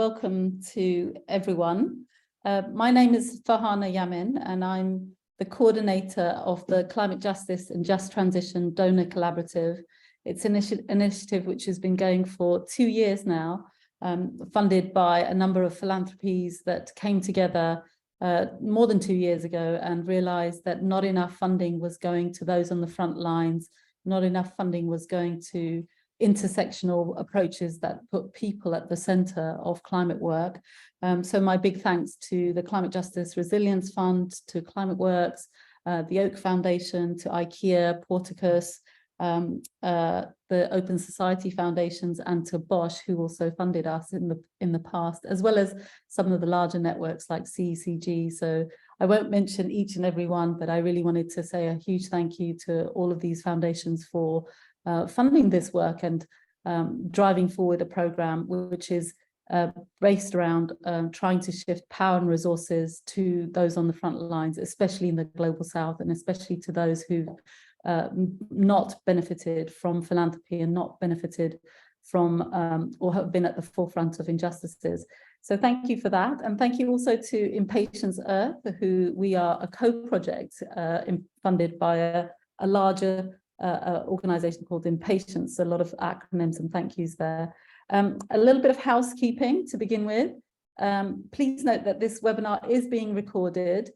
welcome to everyone. My name is Farhana Yamin, and I'm the coordinator of the Climate Justice and Just Transition Donor Collaborative. It's an initiative which has been going for 2 years now, funded by a number of philanthropies that came together more than 2 years ago and realized that not enough funding was going to those on the front lines, not enough funding was going to intersectional approaches that put people at the center of climate work. So my big thanks to the Climate Justice Resilience Fund, to Climate Works, the Oak Foundation, to IKEA, Porticus, the Open Society Foundations, and to Bosch, who also funded us in the past, as well as some of the larger networks like CECG. So I won't mention each and every one, but I really wanted to say a huge thank you to all of these foundations for funding this work and driving forward a program which is based around trying to shift power and resources to those on the front lines, especially in the global south, and especially to those who've not benefited from philanthropy and not benefited from or have been at the forefront of injustices. So thank you for that. And thank you also to Impatience Earth, who we are a co-project funded by a larger organization called Impatience. A lot of acronyms and thank yous there. A little bit of housekeeping to begin with. Please note that this webinar is being recorded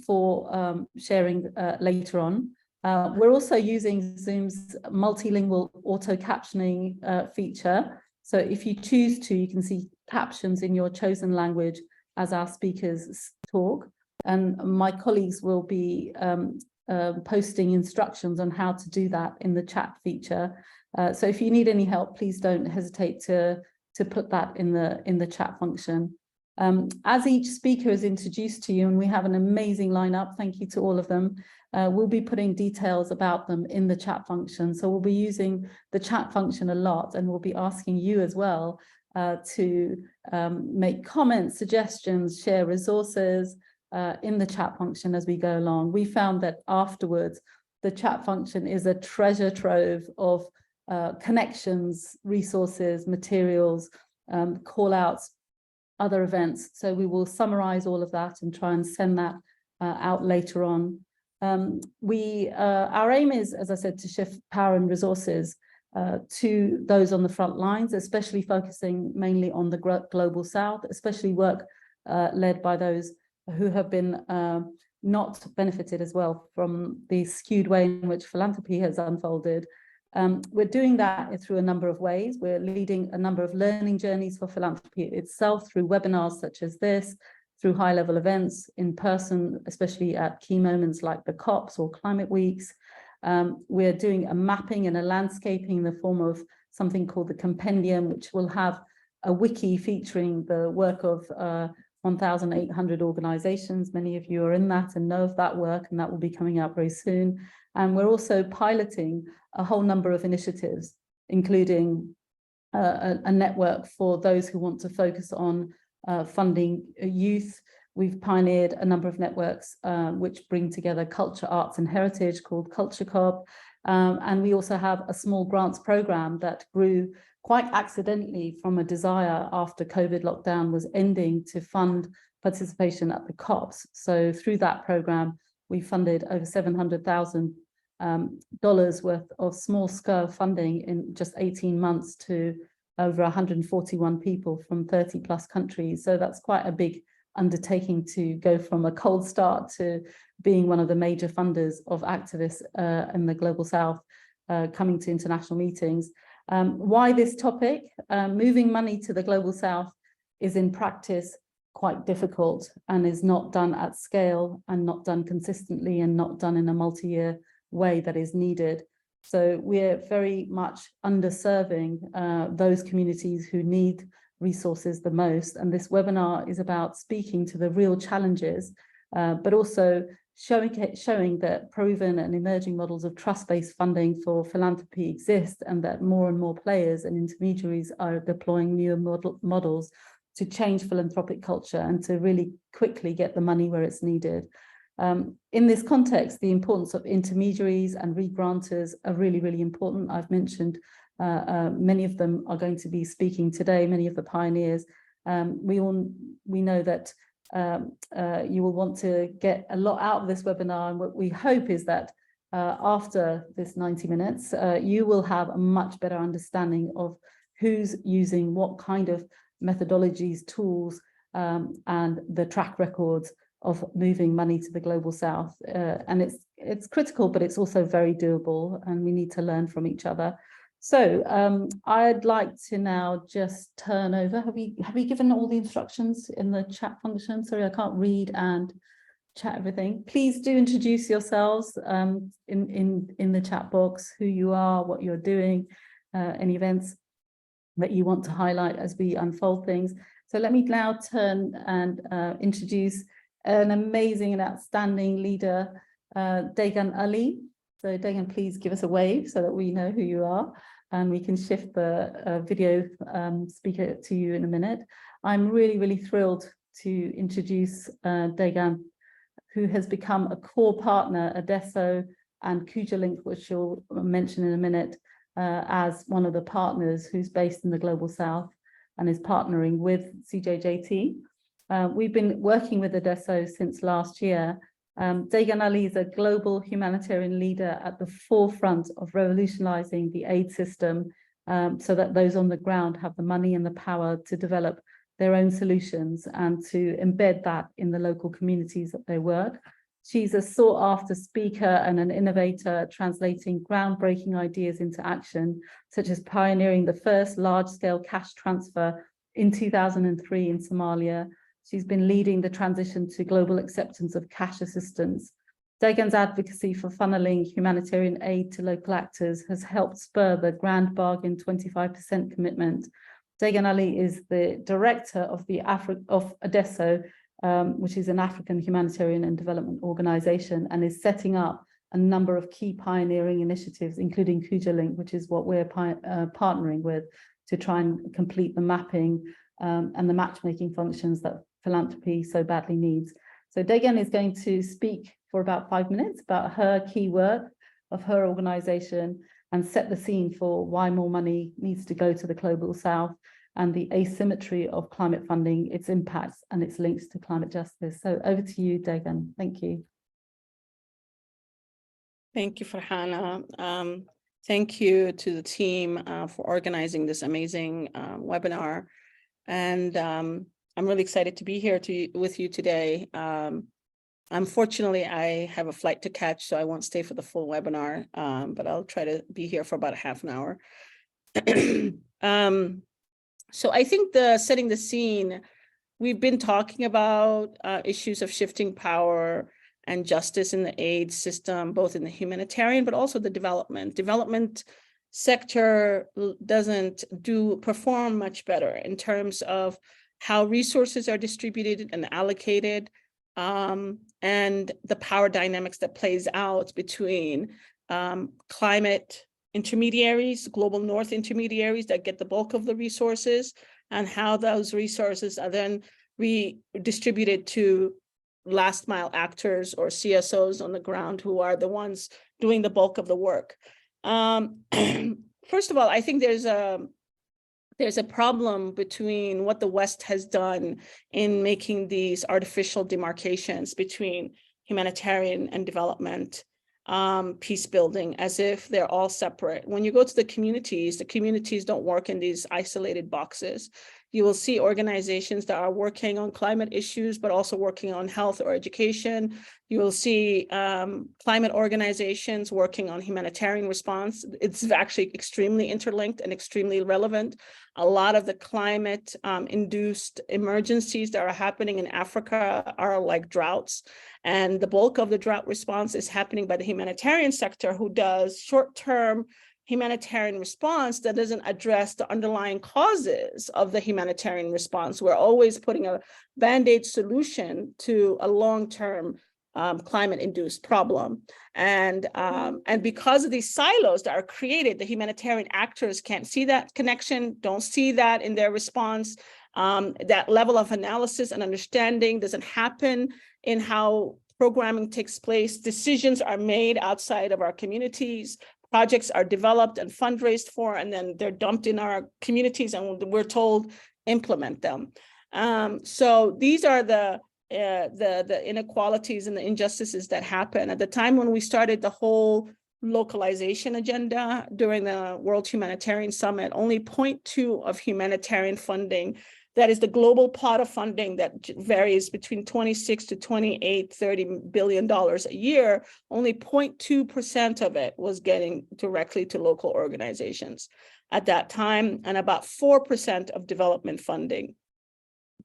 for sharing later on. We're also using Zoom's multilingual auto captioning feature. So if you choose to, you can see captions in your chosen language as our speakers talk. And my colleagues will be posting instructions on how to do that in the chat feature. So if you need any help, please don't hesitate to put that in the chat function. As each speaker is introduced to you, and we have an amazing lineup, thank you to all of them, we'll be putting details about them in the chat function. So we'll be using the chat function a lot, and we'll be asking you as well to make comments, suggestions, share resources, in the chat function as we go along. We found that afterwards, the chat function is a treasure trove of connections, resources, materials, call outs, other events. So we will summarize all of that and try and send that out later on. Our aim is, as I said, to shift power and resources to those on the front lines, especially focusing mainly on the global south, especially work led by those who have been not benefited as well from the skewed way in which philanthropy has unfolded. We're doing that through a number of ways. We're leading a number of learning journeys for philanthropy itself through webinars such as this, through high-level events in person, especially at key moments like the COPs or climate weeks. We're doing a mapping and a landscaping in the form of something called the compendium, which will have a wiki featuring the work of 1,800 organizations. Many of you are in that and know of that work, and that will be coming out very soon. And we're also piloting a whole number of initiatives, including a network for those who want to focus on funding youth. We've pioneered a number of networks which bring together culture, arts and heritage called Culture Corp. And we also have a small grants program that grew quite accidentally from a desire after COVID lockdown was ending to fund participation at the COPs. So through that program, we funded over $700,000 worth of small scale funding in just 18 months to over 141 people from 30 plus countries. So that's quite a big undertaking to go from a cold start to being one of the major funders of activists in the global south, coming to international meetings. Why this topic? Moving money to the global south is in practice quite difficult and is not done at scale and not done consistently and not done in a multi-year way that is needed. So we're very much underserving those communities who need resources the most. And this webinar is about speaking to the real challenges, but also showing that proven and emerging models of trust-based funding for philanthropy exist, and that more and more players and intermediaries are deploying newer models to change philanthropic culture and to really quickly get the money where it's needed. In this context, the importance of intermediaries and regranters are really, really important. I've mentioned many of them are going to be speaking today, many of the pioneers, We know that you will want to get a lot out of this webinar, and what we hope is that after this 90 minutes, you will have a much better understanding of who's using what kind of methodologies, tools, and the track records of moving money to the global south. And it's critical, but it's also very doable, and we need to learn from each other. So I'd like to now just turn over. Have we given all the instructions in the chat function? Sorry, I can't read and chat everything. Please do introduce yourselves in the chat box, who you are, what you're doing, any events that you want to highlight as we unfold things. So let me now turn and introduce an amazing and outstanding leader, Degan Ali. So Degan, please give us a wave so that we know who you are, and we can shift the video speaker to you in a minute. I'm really, really thrilled to introduce Degan, who has become a core partner, Adeso and KujaLink, which you'll mention in a minute, as one of the partners who's based in the Global South and is partnering with CJJT. We've been working with Adeso since last year. Degan Ali is a global humanitarian leader at the forefront of revolutionizing the aid system, so that those on the ground have the money and the power to develop their own solutions and to embed that in the local communities that they work. She's a sought-after speaker and an innovator, translating groundbreaking ideas into action, such as pioneering the first large-scale cash transfer in 2003 in Somalia. She's been leading the transition to global acceptance of cash assistance. Degan's advocacy for funneling humanitarian aid to local actors has helped spur the Grand Bargain 25% commitment. Degan Ali is the director of Adeso, which is an African humanitarian and development organization, and is setting up a number of key pioneering initiatives, including KujaLink, which is what we're partnering with to try and complete the mapping and the matchmaking functions that philanthropy so badly needs. So Degan is going to speak for about 5 minutes about her key work of her organization and set the scene for why more money needs to go to the global south and the asymmetry of climate funding, its impacts and its links to climate justice. So over to you, Degan. Thank you. Thank you, Farhana. Thank you to the team for organizing this amazing webinar. And I'm really excited to be here with you today. Unfortunately, I have a flight to catch, so I won't stay for the full webinar, but I'll try to be here for about half an hour. So I think setting the scene, we've been talking about issues of shifting power and justice in the aid system, both in the humanitarian, but also the development sector doesn't perform much better in terms of how resources are distributed and allocated, and the power dynamics that plays out between climate intermediaries, global north intermediaries that get the bulk of the resources, and how those resources are then redistributed to last mile actors or CSOs on the ground, who are the ones doing the bulk of the work. First of all, I think there's a problem between what the West has done in making these artificial demarcations between humanitarian and development, peace building, as if they're all separate. When you go to the communities don't work in these isolated boxes. You will see organizations that are working on climate issues, but also working on health or education. You will see climate organizations working on humanitarian response. It's actually extremely interlinked and extremely relevant. A lot of the climate induced emergencies that are happening in Africa are like droughts. And the bulk of the drought response is happening by the humanitarian sector, who does short-term humanitarian response that doesn't address the underlying causes of the humanitarian response. We're always putting a Band-Aid solution to a long-term climate-induced problem. And because of these silos that are created, the humanitarian actors can't see that connection, don't see that in their response. That level of analysis and understanding doesn't happen in how programming takes place. Decisions are made outside of our communities. Projects are developed and fundraised for, and then they're dumped in our communities, and we're told implement them. So these are the inequalities and the injustices that happen. At the time when we started the whole localization agenda during the World Humanitarian Summit, only 0.2 of humanitarian funding, that is the global pot of funding that varies between 26 to 28, $30 billion a year, only 0.2% of it was getting directly to local organizations at that time, and about 4% of development funding.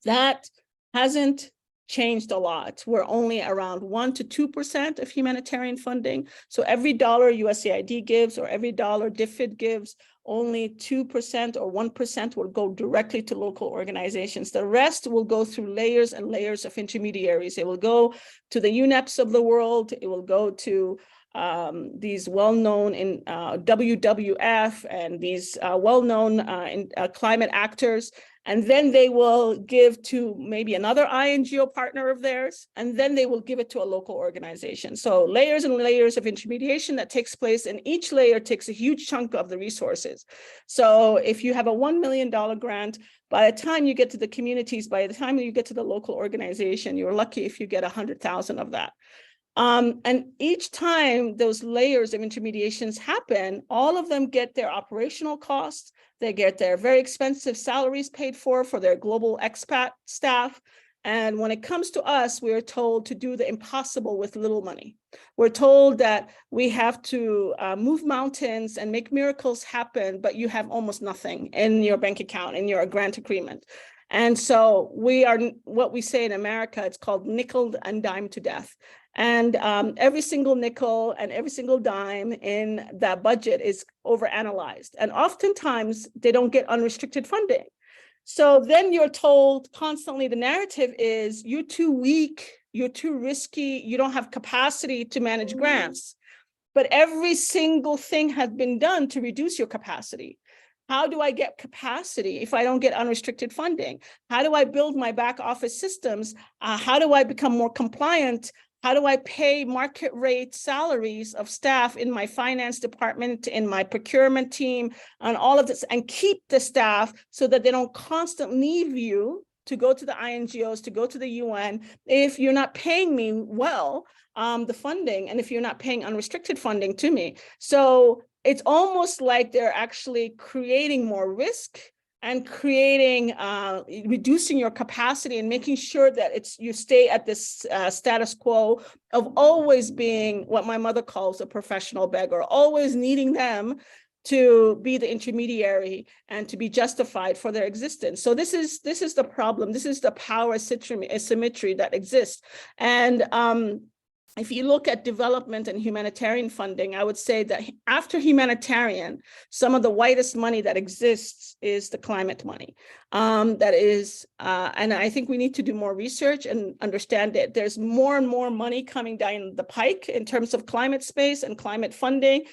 That hasn't changed a lot. We're only around 1 to 2% of humanitarian funding. So every dollar USAID gives or every dollar DFID gives, only 2% or 1% will go directly to local organizations. The rest will go through layers and layers of intermediaries. It will go to the UNEPs of the world. It will go to these well-known in WWF and these well-known climate actors. And then they will give to maybe another INGO partner of theirs, and then they will give it to a local organization. So layers and layers of intermediation that takes place, and each layer takes a huge chunk of the resources. So if you have a $1 million grant, by the time you get to the communities, by the time you get to the local organization, you're lucky if you get 100,000 of that. And each time those layers of intermediations happen, all of them get their operational costs. They get their very expensive salaries paid for their global expat staff. And when it comes to us, we are told to do the impossible with little money. We're told that we have to move mountains and make miracles happen, but you have almost nothing in your bank account, in your grant agreement. And so we are, what we say in America, it's called nickel and dime to death. And every single nickel and every single dime in that budget is overanalyzed. And oftentimes they don't get unrestricted funding. So then you're told constantly, the narrative is you're too weak, you're too risky, you don't have capacity to manage grants. But every single thing has been done to reduce your capacity. How do I get capacity if I don't get unrestricted funding? How do I build my back office systems? How do I become more compliant? How do I pay market rate salaries of staff in my finance department, in my procurement team, and all of this, and keep the staff so that they don't constantly leave you to go to the INGOs, to go to the UN, if you're not paying me well, the funding, and if you're not paying unrestricted funding to me. So it's almost like they're actually creating more risk and creating, reducing your capacity and making sure that you stay at this status quo of always being what my mother calls a professional beggar, always needing them to be the intermediary and to be justified for their existence. So this is the problem. This is the power asymmetry that exists. And if you look at development and humanitarian funding, I would say that after humanitarian, some of the whitest money that exists is the climate money. And I think we need to do more research and understand it. There's more and more money coming down the pike in terms of climate space and climate funding.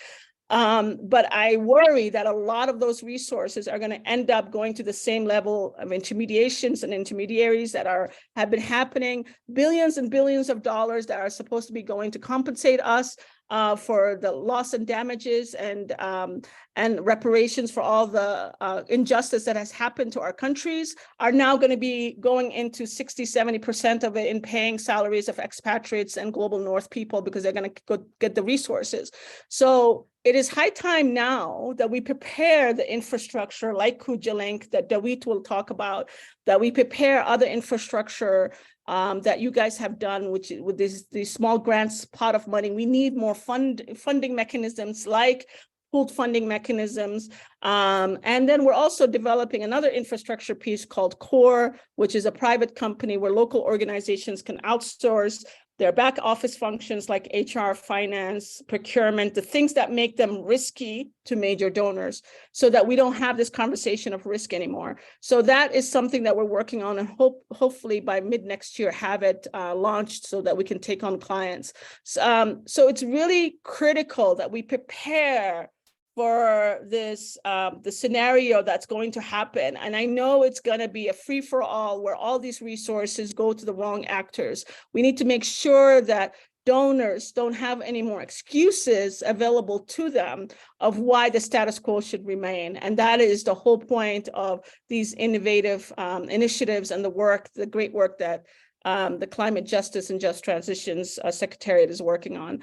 But I worry that a lot of those resources are going to end up going to the same level of intermediations and intermediaries that have been happening, billions and billions of dollars that are supposed to be going to compensate us for the loss and damages and reparations for all the injustice that has happened to our countries are now going to be going into 60–70% of it in paying salaries of expatriates and global North people because they're going to go get the resources. So it is high time now that we prepare the infrastructure like KujaLink that Dawit will talk about, that we prepare other infrastructure that you guys have done, which with these small grants pot of money. We need more funding mechanisms like pooled funding mechanisms. And then we're also developing another infrastructure piece called CORE, which is a private company where local organizations can outsource their back office functions like HR, finance, procurement, the things that make them risky to major donors, so that we don't have this conversation of risk anymore. So that is something that we're working on, and hopefully by mid next year have it launched so that we can take on clients. So it's really critical that we prepare for this, the scenario that's going to happen. And I know it's going to be a free-for-all where all these resources go to the wrong actors. We need to make sure that donors don't have any more excuses available to them of why the status quo should remain. And that is the whole point of these innovative initiatives and the great work that the Climate Justice and Just Transitions Secretariat is working on.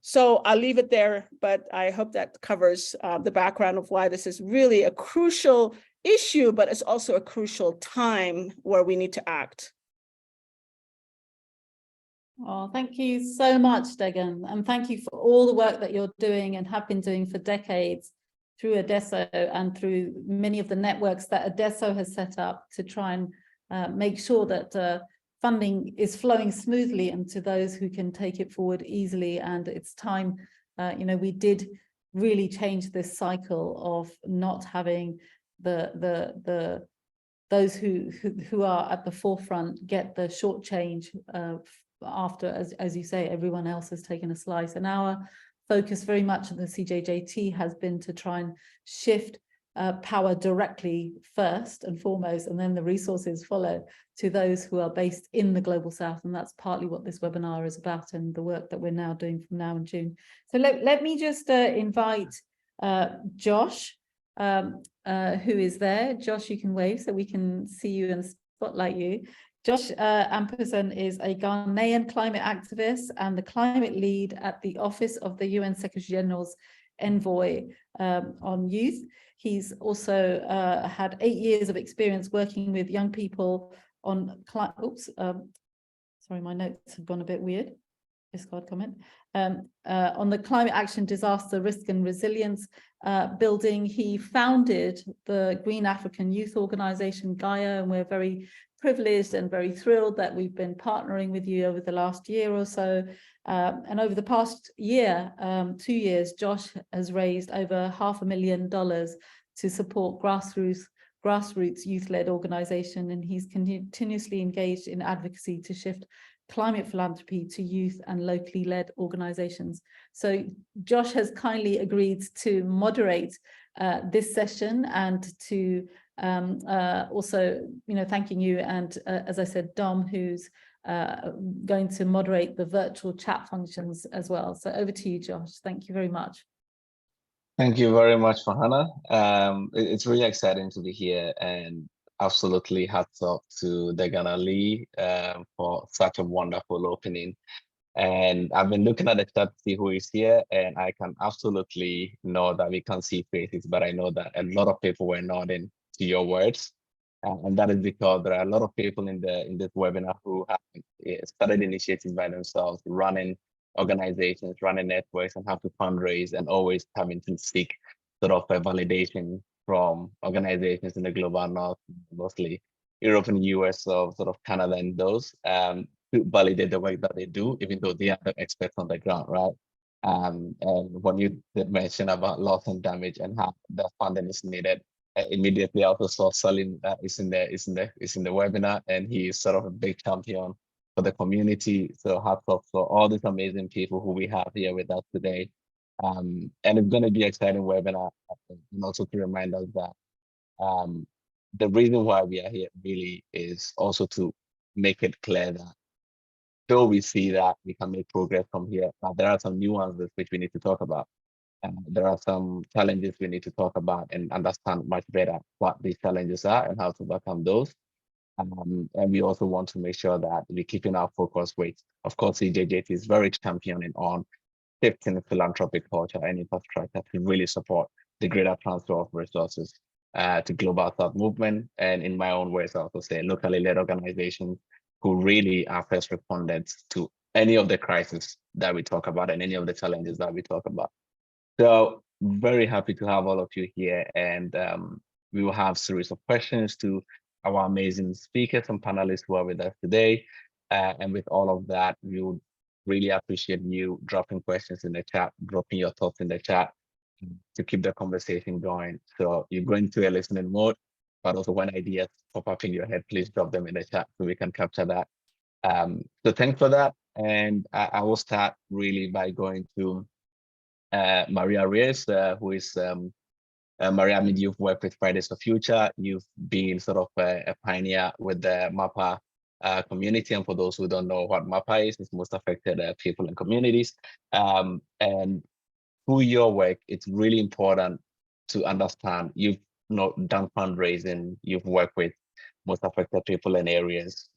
So I'll leave it there, but I hope that covers the background of why this is really a crucial issue, but it's also a crucial time where we need to act. Oh, thank you so much, Degan, and thank you for all the work that you're doing and have been doing for decades through Adeso and through many of the networks that Adeso has set up to try and make sure that funding is flowing smoothly and to those who can take it forward easily. And it's time, we did really change this cycle of not having those who are at the forefront get the short change after, as you say, everyone else has taken a slice. And our focus very much in the CJJT has been to try and shift power directly first and foremost, and then the resources follow to those who are based in the Global South. And that's partly what this webinar is about and the work that we're now doing from now in June. So let me just invite Josh, who is there. Josh, you can wave so we can see you and spotlight you. Josh Amponsem is a Ghanaian climate activist and the climate lead at the Office of the UN Secretary General's Envoy on Youth. He's also had 8 years of experience working with young people on sorry, my notes have gone a bit weird. Discard comment. On the climate action, disaster risk and resilience building. He founded the Green African Youth Organization, GAYO, and we're very privileged and very thrilled that we've been partnering with you over the last year or so. And over the past year, 2 years, Josh has raised over $500,000 to support grassroots youth-led organization, and he's continuously engaged in advocacy to shift climate philanthropy to youth and locally led organizations. So Josh has kindly agreed to moderate this session and to also, thanking you. And as I said, Dom, who's going to moderate the virtual chat functions as well. So over to you, Josh. Thank you very much. Thank you very much, Farhana. It's really exciting to be here, and absolutely hats off to Degan Ali for such a wonderful opening. And I've been looking at the chat to see who is here, and I can absolutely know that we can't see faces, but I know that a lot of people were nodding to your words. And that is because there are a lot of people in this webinar who have started initiatives by themselves, running organizations, running networks, and have to fundraise and always having to seek sort of a validation from organizations in the global north, mostly Europe and US, or sort of Canada and those, to validate the work that they do, even though they are the experts on the ground, right? And when you did mention about loss and damage and how the funding is needed, immediately I also saw Salim is in the webinar, and he is sort of a big champion for the community. So hats off for all these amazing people who we have here with us today. And it's going to be an exciting webinar, and also to remind us that the reason why we are here really is also to make it clear that though we see that we can make progress from here, there are some nuances which we need to talk about. There are some challenges we need to talk about and understand much better what these challenges are and how to overcome those. And we also want to make sure that we're keeping our focus with, of course, CJJT is very championing on shifting philanthropic culture and infrastructure to really support the greater transfer of resources to Global South movement. And in my own words, I also say locally led organizations who really are first responders to any of the crises that we talk about and any of the challenges that we talk about. So very happy to have all of you here, and we will have a series of questions to our amazing speakers and panelists who are with us today. And with all of that, we would really appreciate you dropping questions in the chat, dropping your thoughts in the chat to keep the conversation going. So you go into a listening mode, but also when ideas pop up in your head, please drop them in the chat so we can capture that. So thanks for that. And I will start really by going to Maria Reyes, who is Maria, you've worked with Fridays for Future. You've been sort of a pioneer with the MAPA community. And for those who don't know what MAPA is, it's most affected people and communities. And through your work, it's really important to understand you've done fundraising, you've worked with most affected people in areas,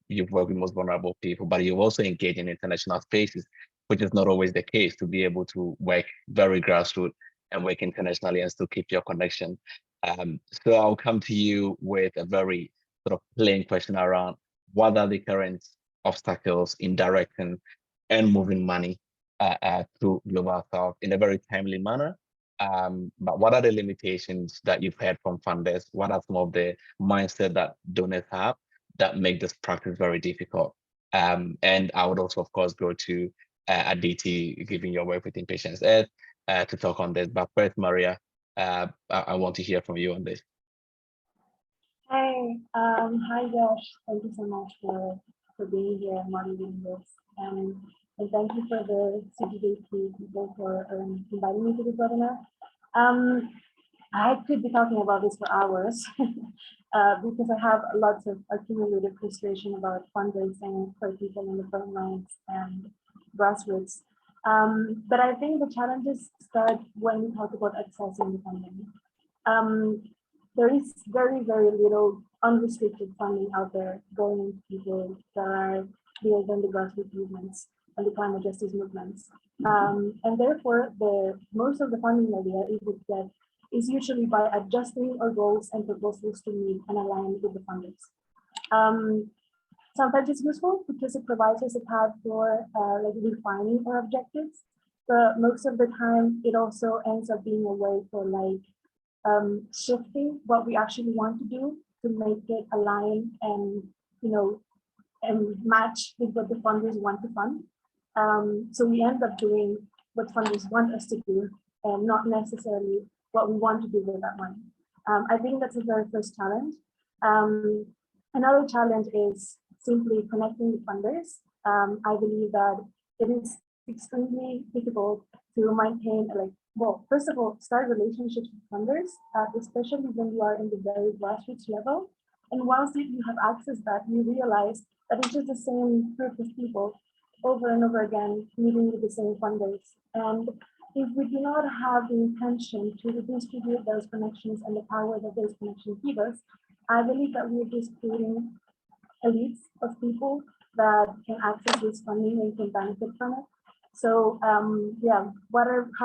you've worked with most vulnerable people, but you've also engaged in international spaces, which is not always the case, to be able to work very grassroots and work internationally and still keep your connection. So I'll come to you with a very sort of plain question around what are the current obstacles in directing and moving money through Global South in a very timely manner. But what are the limitations that you've heard from funders? What are some of the mindset that donors have that make this practice very difficult? And I would also, of course, go to Aditi, given your work with Impatience to talk on this. But first, Maria, I want to hear from you on this. Hi Josh. Thank you so much for being here and moderating this. And thank you for the CGDP people for inviting me to this webinar. I could be talking about this for hours because I have lots of accumulated frustration about fundraising for people in the front lines and grassroots. But I think the challenges start when we talk about accessing the funding. There is very, very little unrestricted funding out there going into people that are bigger than the grassroots movements and the climate justice movements. And therefore, most of the funding that we are able to get is usually by adjusting our goals and proposals to meet and align with the funders. Sometimes it's useful because it provides us a path for like refining our objectives, but most of the time it also ends up being a way for like shifting what we actually want to do to make it align and and match with what the funders want to fund. So we end up doing what funders want us to do and not necessarily what we want to do with that money. I think that's the very first challenge. Another challenge is simply connecting with funders. I believe that it is extremely difficult to maintain first of all, start relationships with funders, especially when you are in the very grassroots level. And once you have access that, you realize that it's just the same group of people over and over again, meeting with the same funders. And if we do not have the intention to redistribute those connections and the power that those connections give us, I believe that we're just creating elites of people that can access this funding and can benefit from it. So how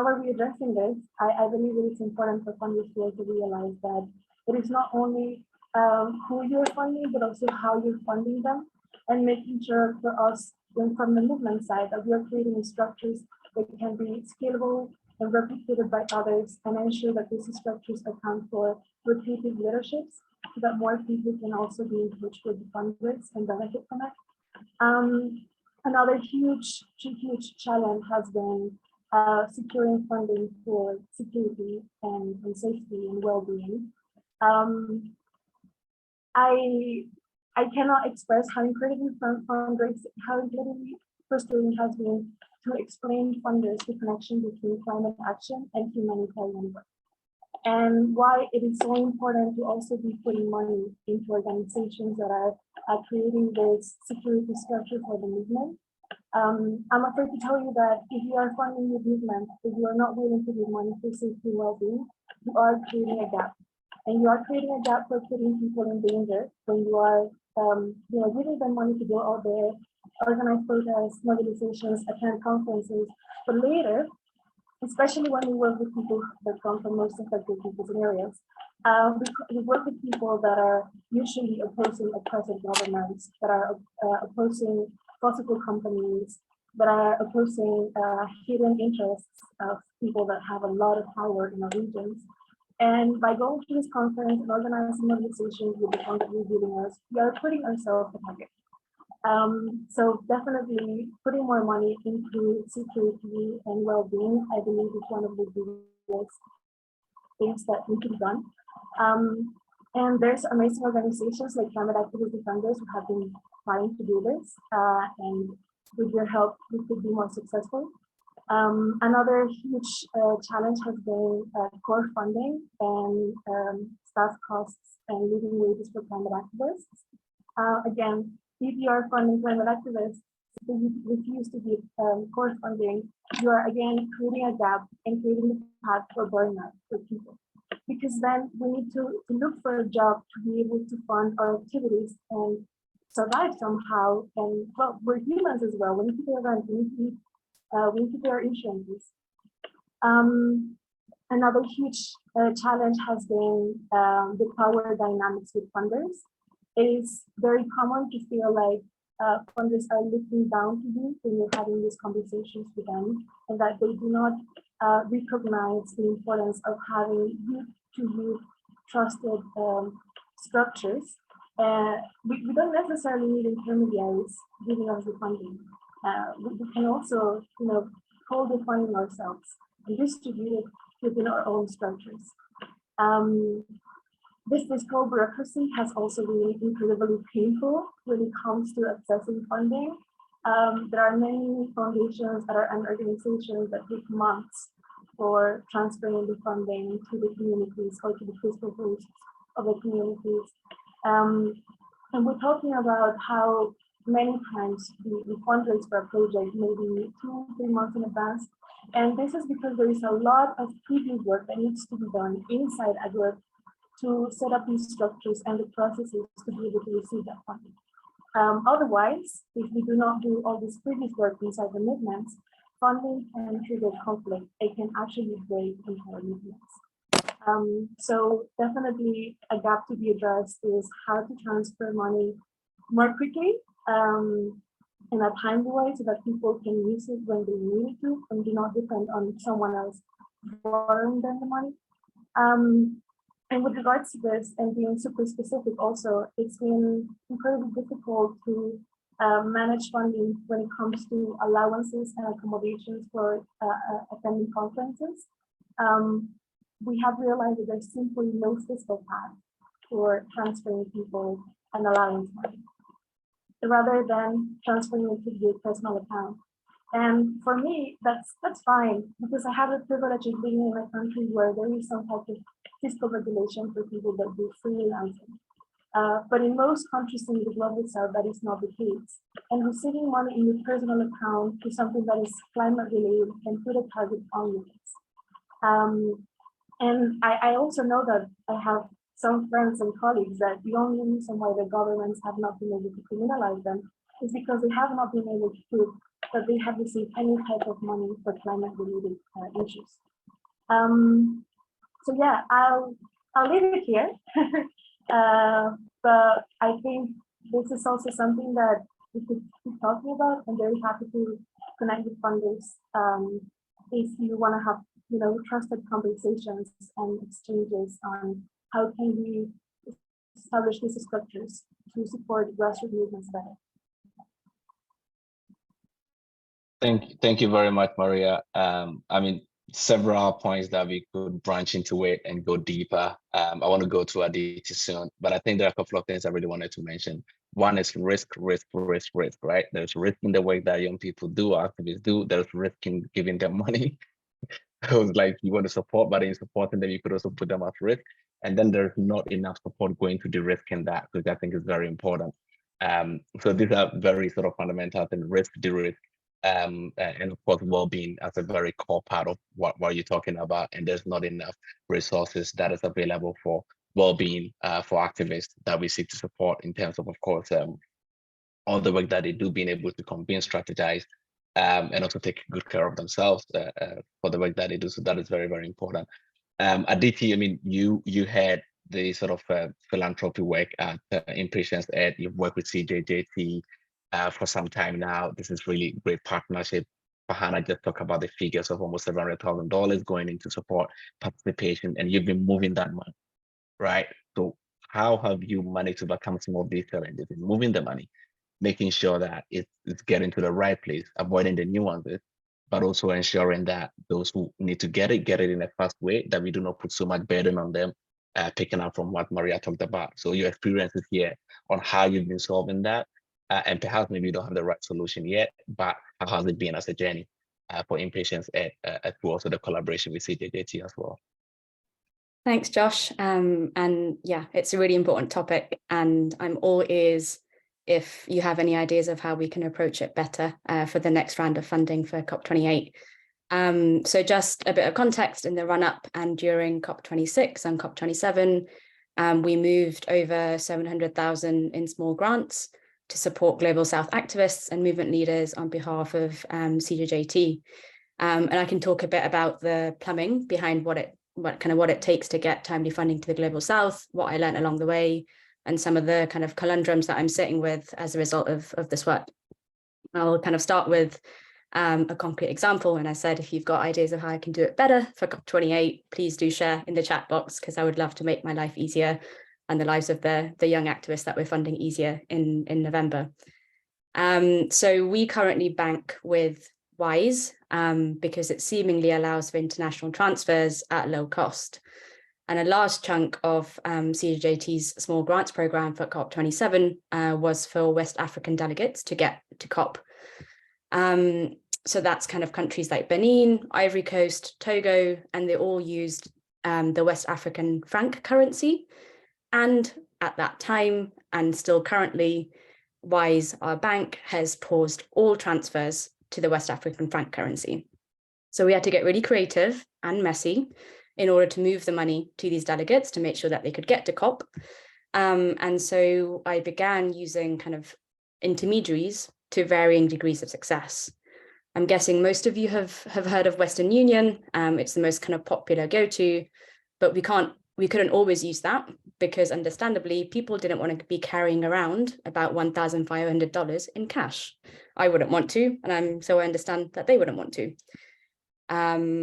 are we addressing this? I believe it is important for funders to realize that it is not only who you're funding, but also how you're funding them, and making sure for us from the movement side that we are creating structures that can be scalable and replicated by others, and ensure that these structures account for repeated leaderships so that more people can also be in touch with the funders and benefit from it. Another huge challenge has been securing funding for security and safety and well-being. I cannot express how incredibly frustrating it has been to explain funders the connection between climate action and humanitarian work, and why it is so important to also be putting money into organizations that are creating this security structure for the movement. I'm afraid to tell you that if you are funding the movement, if you are not willing to give money for safety and well-being, you are creating a gap. And you are creating a gap for putting people in danger when you are giving them money to go out there, organize protests, mobilizations, attend conferences, but later, especially when we work with people that come from most affected people's areas, we work with people that are usually opposing oppressive governments, that are opposing fossil companies, that are opposing hidden interests of people that have a lot of power in our regions. And by going to this conference and organizing mobilizations with the fund that we're giving us, we are putting ourselves a target. So definitely putting more money into security and well-being, I believe, is one of the biggest things that need to be done. And there's amazing organizations like Climate Activist Defenders who have been trying to do this, and with your help, we could be more successful. Another huge challenge has been core funding and staff costs and living wages for climate activists. Again, if you are funding climate activists, if you refuse to give core funding, you are again creating a gap and creating the path for burnout for people. Because then we need to look for a job to be able to fund our activities and survive somehow. And well, we're humans as well. We need to pay rent, we need to pay our insurances. Another huge challenge has been the power dynamics with funders. It is very common to feel like funders are looking down to you when you're having these conversations with them, and that they do not recognize the importance of having youth-to-youth trusted structures. We don't necessarily need intermediaries giving us the funding. We can also, hold the funding ourselves and distribute it within our own structures. This fiscal bureaucracy has also been incredibly painful when it comes to accessing funding. There are many foundations and organizations that take months for transferring the funding to the communities or to the fiscal hosts of the communities. And we're talking about how many times the fundraise for a project may be 2-3 months in advance. And this is because there is a lot of previous work that needs to be done inside a group to set up these structures and the processes to be able to receive that funding. Otherwise, if we do not do all this previous work inside the movements, funding can trigger conflict. It can actually break entire movements. So definitely a gap to be addressed is how to transfer money more quickly in a timely way so that people can use it when they need it to and do not depend on someone else borrowing them the money. And with regards to this and being super specific also, it's been incredibly difficult to manage funding when it comes to allowances and accommodations for attending conferences. We have realized that there's simply no fiscal path for transferring people an allowance money, rather than transferring it to your personal account. And for me, that's fine, because I have the privilege of living in a country where there is some type of fiscal regulation for people that do freelancing. But in most countries in the global south, that is not the case. And receiving money in your personal account to something that is climate related can put a target on you. And I also know that I have some friends and colleagues that the only reason why the governments have not been able to criminalize them is because they have not been able to prove that they have received any type of money for climate related issues. So yeah, I'll leave it here. But I think this is also something that we could keep talking about. I'm very happy to connect with funders if you want to have trusted conversations and exchanges on how can we establish these structures to support grassroots movements better. Thank you very much, Maria. I mean, several points that we could branch into it and go deeper. I want to go to Aditi soon, but I think there are a couple of things I really wanted to mention. One is risk, right? There's risk in the work that young people do, activists do. There's risk in giving them money. It was like you want to support, but in supporting them, you could also put them at risk. And then there's not enough support going to the risk in that, which I think is very important. So these are very sort of fundamental things: risk, de-risk, and of course, well-being as a very core part of what you're talking about. And there's not enough resources that is available for well-being for activists that we seek to support in terms of course, all the work that they do, being able to convene, strategize, and also take good care of themselves for the work that they do. So that is very, very important. Aditi, I mean, you had the sort of philanthropy work at Impatience Ed. You've worked with CJJT for some time now. This is really great partnership. Farhana just talked about the figures of almost $700,000 going into support participation, and you've been moving that money, right? So how have you managed to overcome some of these challenges in moving the money, making sure that it's getting to the right place, avoiding the nuances, but also ensuring that those who need to get it in a fast way, that we do not put so much burden on them, picking up from what Maria talked about. So your experiences here on how you've been solving that, and perhaps maybe you don't have the right solution yet, but how has it been as a journey for Impatience Ed, through also the collaboration with CJJT as well? Thanks, Josh. And yeah, it's a really important topic, and I'm all ears if you have any ideas of how we can approach it better for the next round of funding for COP28. So just a bit of context: in the run-up and during COP26 and COP27, we moved over 700,000 in small grants to support Global South activists and movement leaders on behalf of CujaJT. And I can talk a bit about the plumbing behind what it takes to get timely funding to the Global South, what I learned along the way, and some of the kind of conundrums that I'm sitting with as a result of this work. I'll kind of start with a concrete example. And I said, if you've got ideas of how I can do it better for COP28, please do share in the chat box, because I would love to make my life easier and the lives of the young activists that we're funding easier in November. So we currently bank with WISE because it seemingly allows for international transfers at low cost. And a large chunk of CujaJT's small grants program for COP27 was for West African delegates to get to COP. So that's kind of countries like Benin, Ivory Coast, Togo, and they all used the West African franc currency. And at that time, and still currently, WISE, our bank, has paused all transfers to the West African franc currency. So we had to get really creative and messy in order to move the money to these delegates to make sure that they could get to COP. And so I began using kind of intermediaries to varying degrees of success. I'm guessing most of you have heard of Western Union. It's the most kind of popular go-to, but we couldn't always use that because understandably, people didn't want to be carrying around about $1,500 in cash. I wouldn't want to, and so I understand that they wouldn't want to.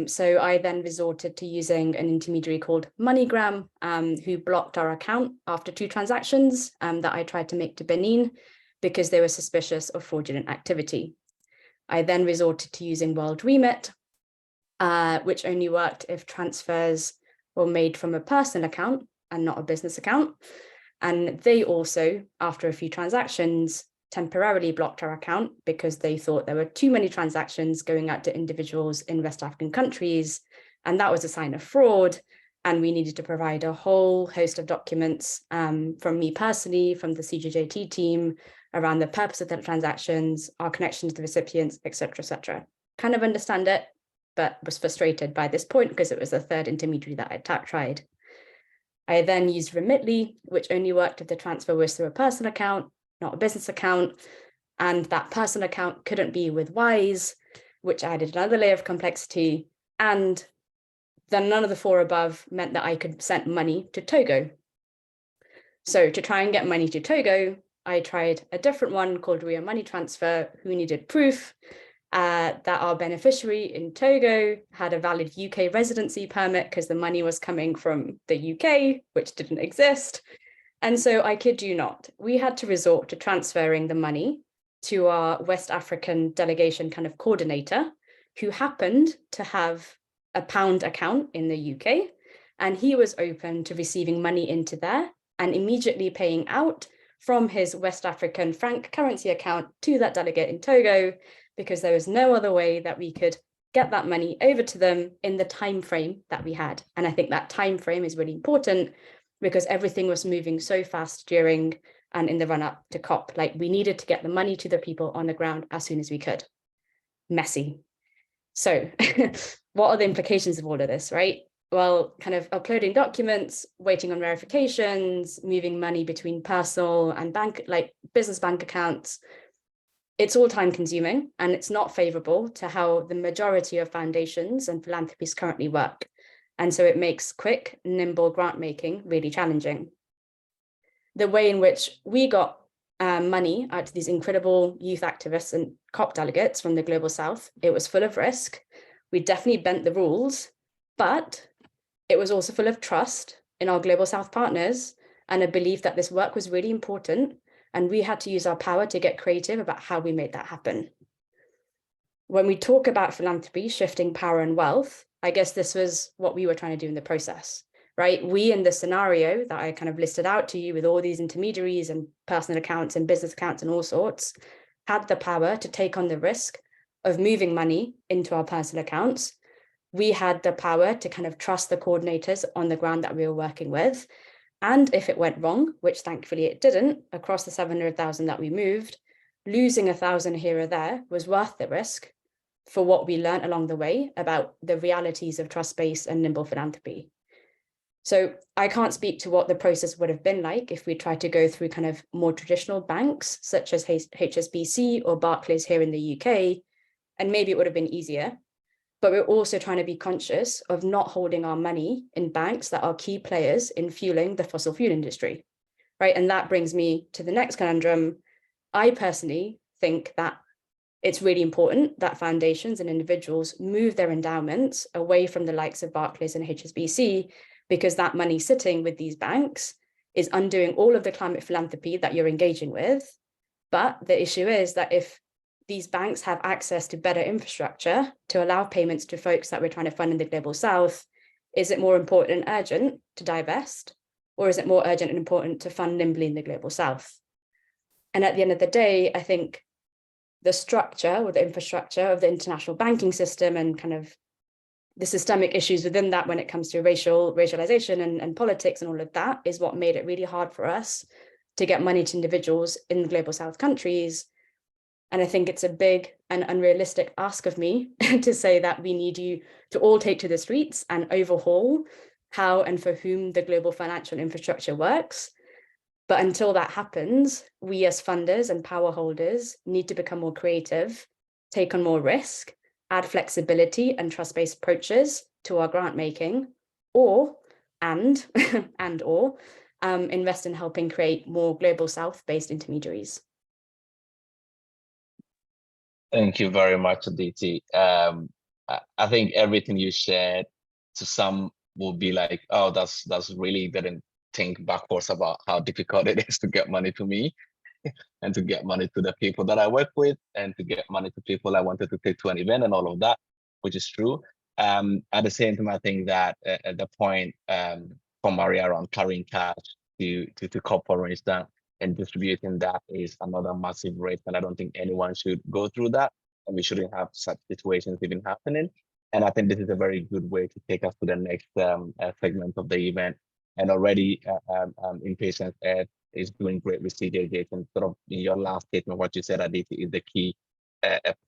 So I then resorted to using an intermediary called MoneyGram, who blocked our account after 2 transactions that I tried to make to Benin because they were suspicious of fraudulent activity. I then resorted to using World Remit, which only worked if transfers were made from a personal account and not a business account. And they also, after a few transactions, temporarily blocked our account because they thought there were too many transactions going out to individuals in West African countries, and that was a sign of fraud. And we needed to provide a whole host of documents from me personally, from the CujaJT team, around the purpose of the transactions, our connection to the recipients, et cetera, Kind of understand it, but was frustrated by this point because it was the third intermediary that I tried. I then used Remitly, which only worked if the transfer was through a personal account, not a business account, and that personal account couldn't be with WISE, which added another layer of complexity. And then none of the 4 above meant that I could send money to Togo. So to try and get money to Togo, I tried a different one called Ria Money Transfer, who needed proof that our beneficiary in Togo had a valid UK residency permit because the money was coming from the UK, which didn't exist. And so I kid you not, we had to resort to transferring the money to our West African delegation kind of coordinator, who happened to have a pound account in the UK, and he was open to receiving money into there and immediately paying out from his West African franc currency account to that delegate in Togo, because there was no other way that we could get that money over to them in the time frame that we had. And I think that time frame is really important because everything was moving so fast during and in the run up to COP. Like, we needed to get the money to the people on the ground as soon as we could. Messy. So what are the implications of all of this, right? Well, kind of uploading documents, waiting on verifications, moving money between personal and business bank accounts. It's all time consuming, and it's not favorable to how the majority of foundations and philanthropies currently work. And so it makes quick, nimble grant making really challenging. The way in which we got money out to these incredible youth activists and COP delegates from the Global South, it was full of risk. We definitely bent the rules, but it was also full of trust in our Global South partners and a belief that this work was really important. And we had to use our power to get creative about how we made that happen. When we talk about philanthropy, shifting power and wealth, I guess this was what we were trying to do in the process, right? We, in the scenario that I kind of listed out to you with all these intermediaries and personal accounts and business accounts and all sorts, had the power to take on the risk of moving money into our personal accounts. We had the power to kind of trust the coordinators on the ground that we were working with. And if it went wrong, which thankfully it didn't, across the 700,000 that we moved, losing 1,000 here or there was worth the risk for what we learned along the way about the realities of trust-based and nimble philanthropy. So I can't speak to what the process would have been like if we tried to go through kind of more traditional banks, such as HSBC or Barclays here in the UK, and maybe it would have been easier. But we're also trying to be conscious of not holding our money in banks that are key players in fueling the fossil fuel industry, right? And that brings me to the next conundrum. I personally think that it's really important that foundations and individuals move their endowments away from the likes of Barclays and HSBC, because that money sitting with these banks is undoing all of the climate philanthropy that you're engaging with. But the issue is that if these banks have access to better infrastructure to allow payments to folks that we're trying to fund in the global south, is it more important and urgent to divest, or is it more urgent and important to fund nimbly in the global south? And at the end of the day, I think the structure or the infrastructure of the international banking system and kind of the systemic issues within that when it comes to racialization and politics and all of that is what made it really hard for us to get money to individuals in the global south countries. And I think it's a big and unrealistic ask of me to say that we need you to all take to the streets and overhaul how and for whom the global financial infrastructure works. But until that happens, we as funders and power holders need to become more creative, take on more risk, add flexibility and trust-based approaches to our grant making, or invest in helping create more global south-based intermediaries. Thank you very much, Aditi. I think everything you shared, to some will be like, oh, that's really didn't think backwards about how difficult it is to get money to me and to get money to the people that I work with and to get money to people I wanted to take to an event and all of that, which is true. At the same time, I think that at the point from Maria around carrying cash to corporates that and distributing that is another massive risk. And I don't think anyone should go through that. And we shouldn't have such situations even happening. And I think this is a very good way to take us to the next segment of the event. And already Impatience is doing great with CJJ. And sort of in your last statement, what you said, Aditi, is the key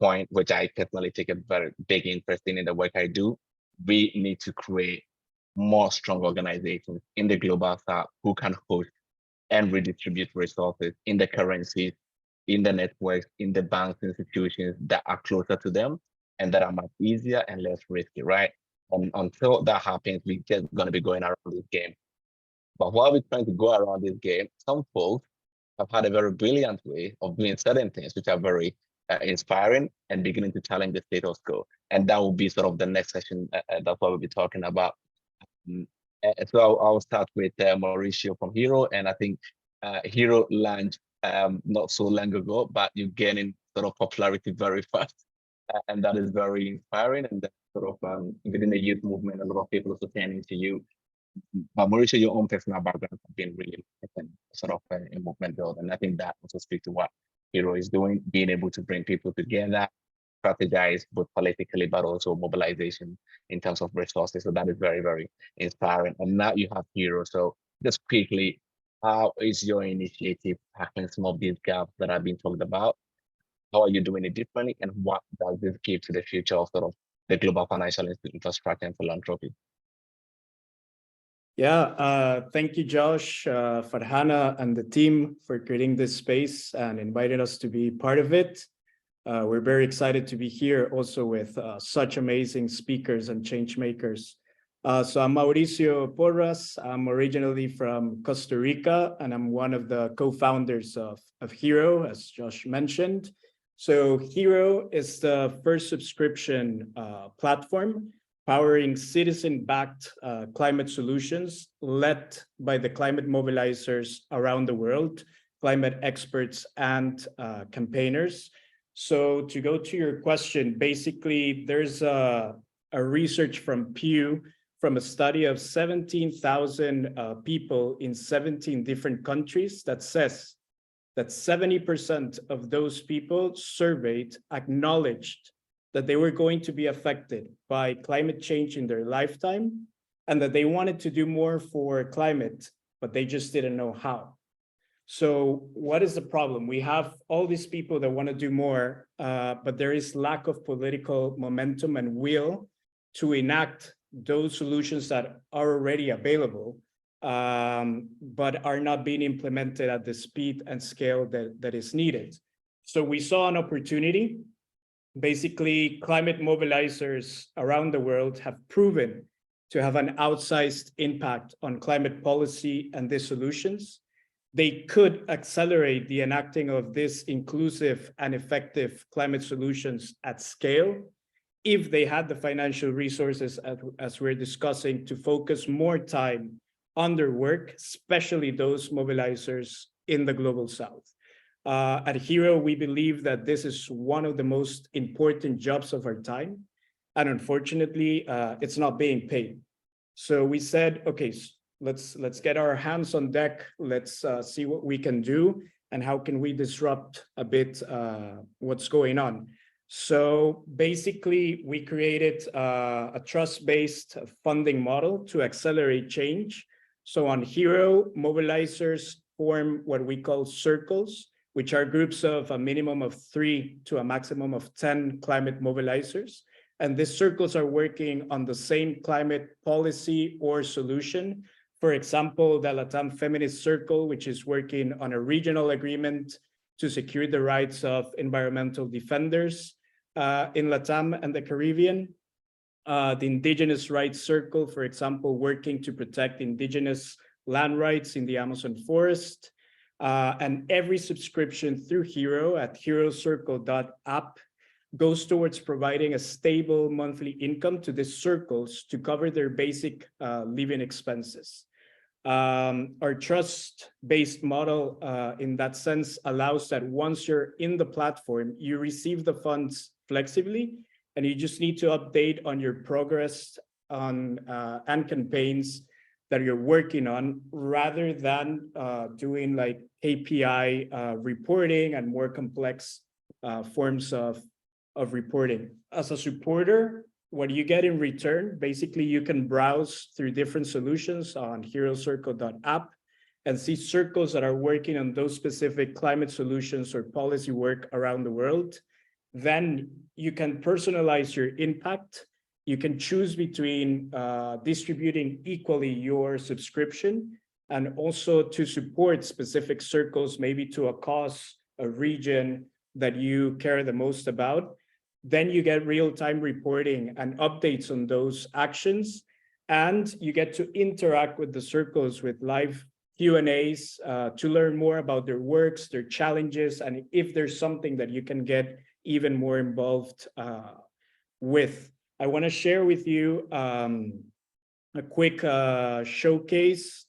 point, which I personally take a very big interest in the work I do. We need to create more strong organizations in the global south who can host and redistribute resources in the currencies, in the networks, in the banks, institutions that are closer to them and that are much easier and less risky, right? And until that happens, we're just going to be going around this game. But while we're trying to go around this game, some folks have had a very brilliant way of doing certain things, which are very inspiring and beginning to challenge the status quo. And that will be sort of the next session. That's what we'll be talking about. So I'll start with Mauricio from Hero, and I think Hero launched not so long ago, but you're gaining sort of popularity very fast, and that is very inspiring. And that sort of within the youth movement, a lot of people are turning to you. But Mauricio, your own personal background has been really sort of a movement build, and I think that also speaks to what Hero is doing, being able to bring people together, strategize both politically, but also mobilization in terms of resources. So that is very, very inspiring. And now you have Hero. So just quickly, how is your initiative tackling some of these gaps that have been talked about? How are you doing it differently? And what does this give to the future of sort of the global financial infrastructure and philanthropy? Yeah, thank you, Josh, Farhana, and the team for creating this space and inviting us to be part of it. We're very excited to be here also with such amazing speakers and change makers. So I'm Mauricio Porras. I'm originally from Costa Rica, and I'm one of the co-founders of Hero, as Josh mentioned. So Hero is the first subscription platform powering citizen-backed climate solutions led by the climate mobilizers around the world, climate experts and campaigners. So to go to your question, basically there's a research from Pew from a study of 17,000 people in 17 different countries that says that 70% of those people surveyed acknowledged that they were going to be affected by climate change in their lifetime and that they wanted to do more for climate but they just didn't know how. So what is the problem? We have all these people that want to do more, but there is lack of political momentum and will to enact those solutions that are already available, but are not being implemented at the speed and scale that is needed. So we saw an opportunity. Basically, climate mobilizers around the world have proven to have an outsized impact on climate policy and these solutions. They could accelerate the enacting of these inclusive and effective climate solutions at scale if they had the financial resources, as we're discussing, to focus more time on their work, especially those mobilizers in the global south. At HERO, we believe that this is one of the most important jobs of our time. And unfortunately, it's not being paid. So we said, okay, let's get our hands on deck. Let's see what we can do and how can we disrupt a bit what's going on. So basically, we created a trust-based funding model to accelerate change. So on HERO, mobilizers form what we call circles, which are groups of a minimum of 3 to a maximum of 10 climate mobilizers. And these circles are working on the same climate policy or solution. For example, the LATAM Feminist Circle, which is working on a regional agreement to secure the rights of environmental defenders in LATAM and the Caribbean. The Indigenous Rights Circle, for example, working to protect indigenous land rights in the Amazon forest. And every subscription through HERO at herocircle.app goes towards providing a stable monthly income to these circles to cover their basic living expenses. Our trust-based model in that sense allows that once you're in the platform, you receive the funds flexibly, and you just need to update on your progress on and campaigns that you're working on, rather than doing like API reporting and more complex forms of reporting. As a supporter, what you get in return, basically you can browse through different solutions on herocircle.app and see circles that are working on those specific climate solutions or policy work around the world. Then you can personalize your impact. You can choose between distributing equally your subscription and also to support specific circles, maybe to a cause, a region that you care the most about. Then you get real-time reporting and updates on those actions, and you get to interact with the circles with live Q&As to learn more about their works, their challenges, and if there's something that you can get even more involved with. I want to share with you a quick showcase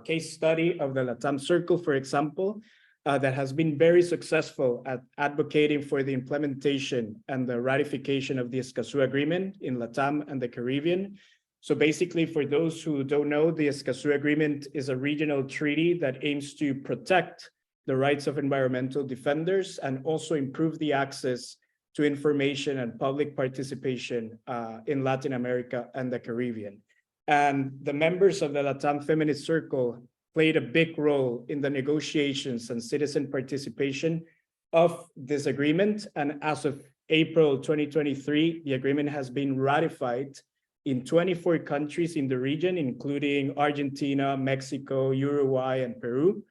case study of the LATAM Circle, for example, that has been very successful at advocating for the implementation and the ratification of the Escazú Agreement in LATAM and the Caribbean. So basically, for those who don't know, the Escazú Agreement is a regional treaty that aims to protect the rights of environmental defenders and also improve the access to information and public participation in Latin America and the Caribbean. And the members of the LATAM Feminist Circle played a big role in the negotiations and citizen participation of this agreement. And as of April 2023, the agreement has been ratified in 24 countries in the region, including Argentina, Mexico, Uruguay, and Peru.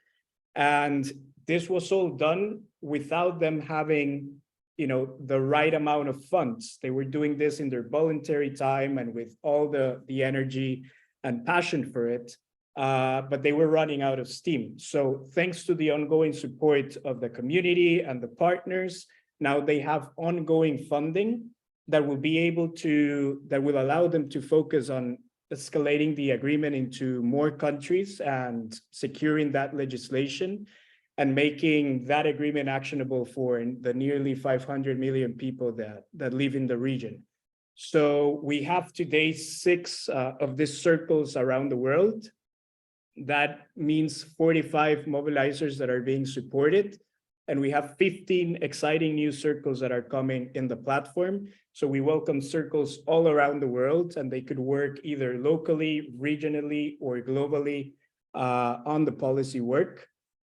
And this was all done without them having, the right amount of funds. They were doing this in their voluntary time and with all the energy and passion for it, but they were running out of steam. So thanks to the ongoing support of the community and the partners, now they have ongoing funding that will allow them to focus on escalating the agreement into more countries and securing that legislation and making that agreement actionable for the nearly 500 million people that live in the region. So we have today 6 of these circles around the world. That means 45 mobilizers that are being supported. And we have 15 exciting new circles that are coming in the platform. So we welcome circles all around the world, and they could work either locally, regionally, or globally on the policy work.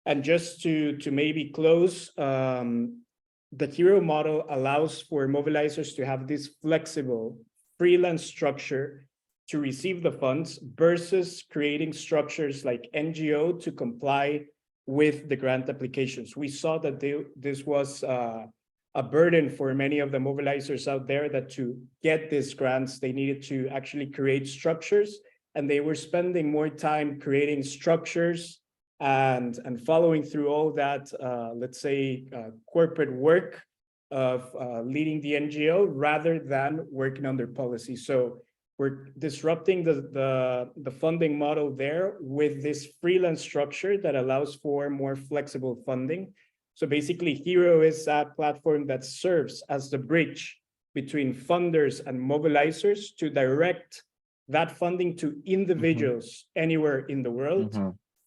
And just to maybe close, the hero model allows for mobilizers to have this flexible freelance structure to receive the funds versus creating structures like NGO to comply with the grant applications. We saw that this was a burden for many of the mobilizers out there, that to get these grants, they needed to actually create structures, and they were spending more time creating structures and following through all that, let's say, corporate work of leading the NGO rather than working on their policy. So we're disrupting the funding model there with this freelance structure that allows for more flexible funding. So basically, Hero is a platform that serves as the bridge between funders and mobilizers to direct that funding to individuals anywhere in the world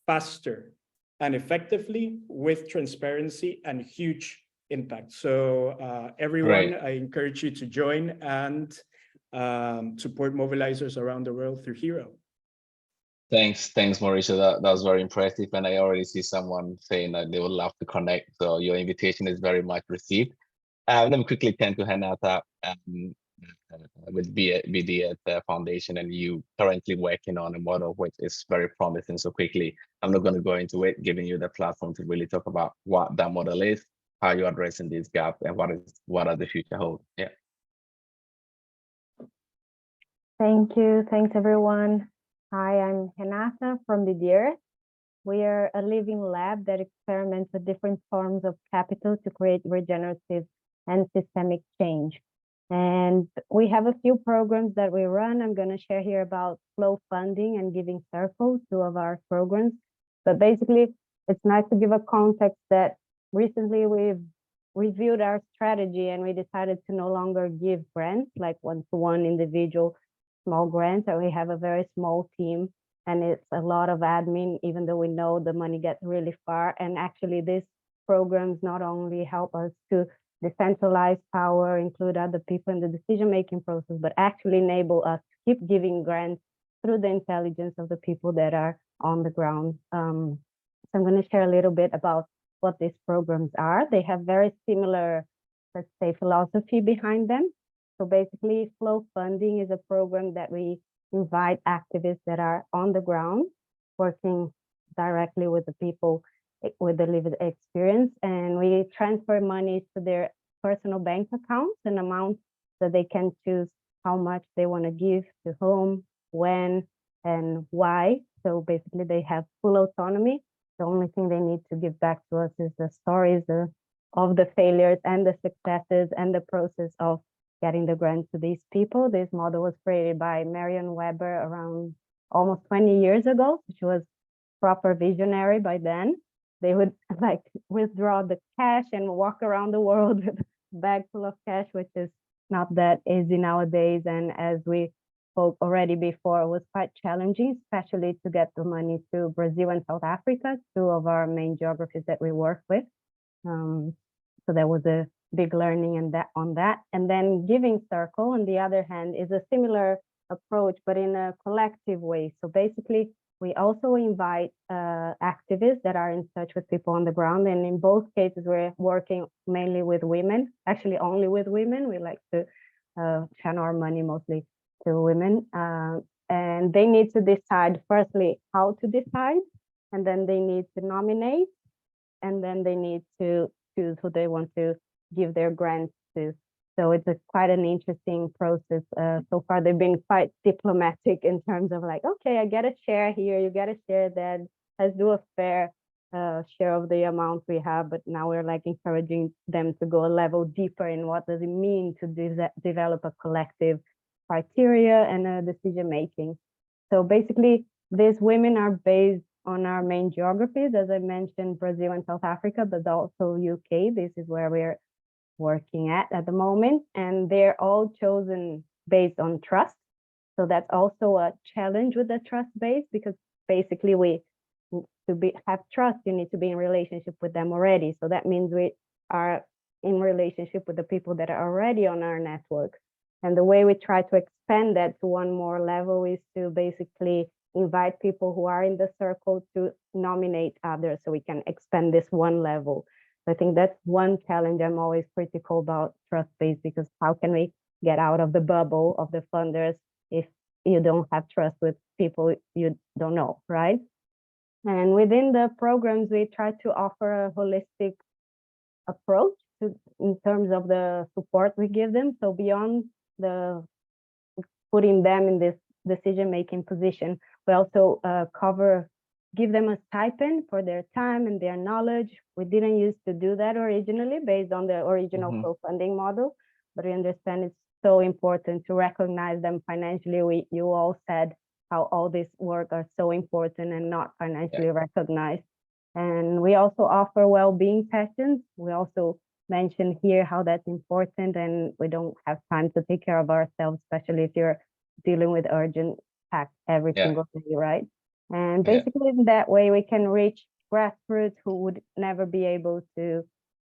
faster and effectively, with transparency and huge impact. So everyone, Great. I encourage you to join and support mobilizers around the world through Hero. Thanks, Mauricio. That was very impressive, and I already see someone saying that they would love to connect. So your invitation is very much received. Let me quickly turn to Renata with BD at the foundation, and you currently working on a model which is very promising. So quickly, I'm not going to go into it, giving you the platform to really talk about what that model is, how you're addressing these gaps, and what are the future hold. Yeah. Thank you. Thanks, everyone. Hi, I'm Renata from BD. We are a living lab that experiments with different forms of capital to create regenerative and systemic change. And we have a few programs that we run. I'm going to share here about flow funding and giving circle, two of our programs. But basically, it's nice to give a context that recently we've reviewed our strategy and we decided to no longer give grants, like one-to-one individual small grants, and we have a very small team, and it's a lot of admin, even though we know the money gets really far. And actually, these programs not only help us to decentralize power, include other people in the decision-making process, but actually enable us to keep giving grants through the intelligence of the people that are on the ground. So I'm going to share a little bit about what these programs are. They have very similar, let's say, philosophy behind them. So basically, flow funding is a program that we invite activists that are on the ground, working directly with the people with the lived experience, and we transfer money to their personal bank accounts, an amount that they can choose how much they want to give to whom, when, and why. So basically, they have full autonomy. The only thing they need to give back to us is the stories of the failures and the successes and the process of getting the grant to these people. This model was created by Marion Weber around almost 20 years ago. She was proper visionary by then. They would like withdraw the cash and walk around the world with a bag full of cash, which is not that easy nowadays. And as we spoke already before, it was quite challenging, especially to get the money to Brazil and South Africa, two of our main geographies that we work with. So there was a big learning on that. And then Giving Circle, on the other hand, is a similar approach, but in a collective way. So basically, we also invite activists that are in touch with people on the ground. And in both cases, we're working mainly with women, actually only with women. We like to channel our money mostly to women. And they need to decide, firstly, how to decide, and then they need to nominate, and then they need to choose who they want to give their grants to. So it's quite an interesting process. So far, they've been quite diplomatic in terms of like, okay, I get a share here, you get a share there, let's do a fair share of the amount we have. But now we're like encouraging them to go a level deeper in what does it mean to develop a collective criteria and a decision making. So basically, these women are based on our main geographies, as I mentioned, Brazil and South Africa, but also UK. This is where we're working at the moment, and they're all chosen based on trust. So that's also a challenge with the trust base, because basically have trust, you need to be in relationship with them already. So that means we are in relationship with the people that are already on our network. And the way we try to expand that to one more level is to basically invite people who are in the circle to nominate others so we can expand this one level. So I think that's one challenge I'm always critical about trust-based, because how can we get out of the bubble of the funders if you don't have trust with people you don't know, right? And within the programs, we try to offer a holistic approach in terms of the support we give them. So beyond the putting them in this decision-making position, we also give them a stipend for their time and their knowledge. We didn't used to do that originally based on the original co-funding model, but we understand it's so important to recognize them financially. You all said how all this work are so important and not financially recognized. And we also offer well-being sessions. We also mentioned here how that's important, and we don't have time to take care of ourselves, especially if you're dealing with urgent tasks every single day, right? And basically in that way, we can reach grassroots who would never be able to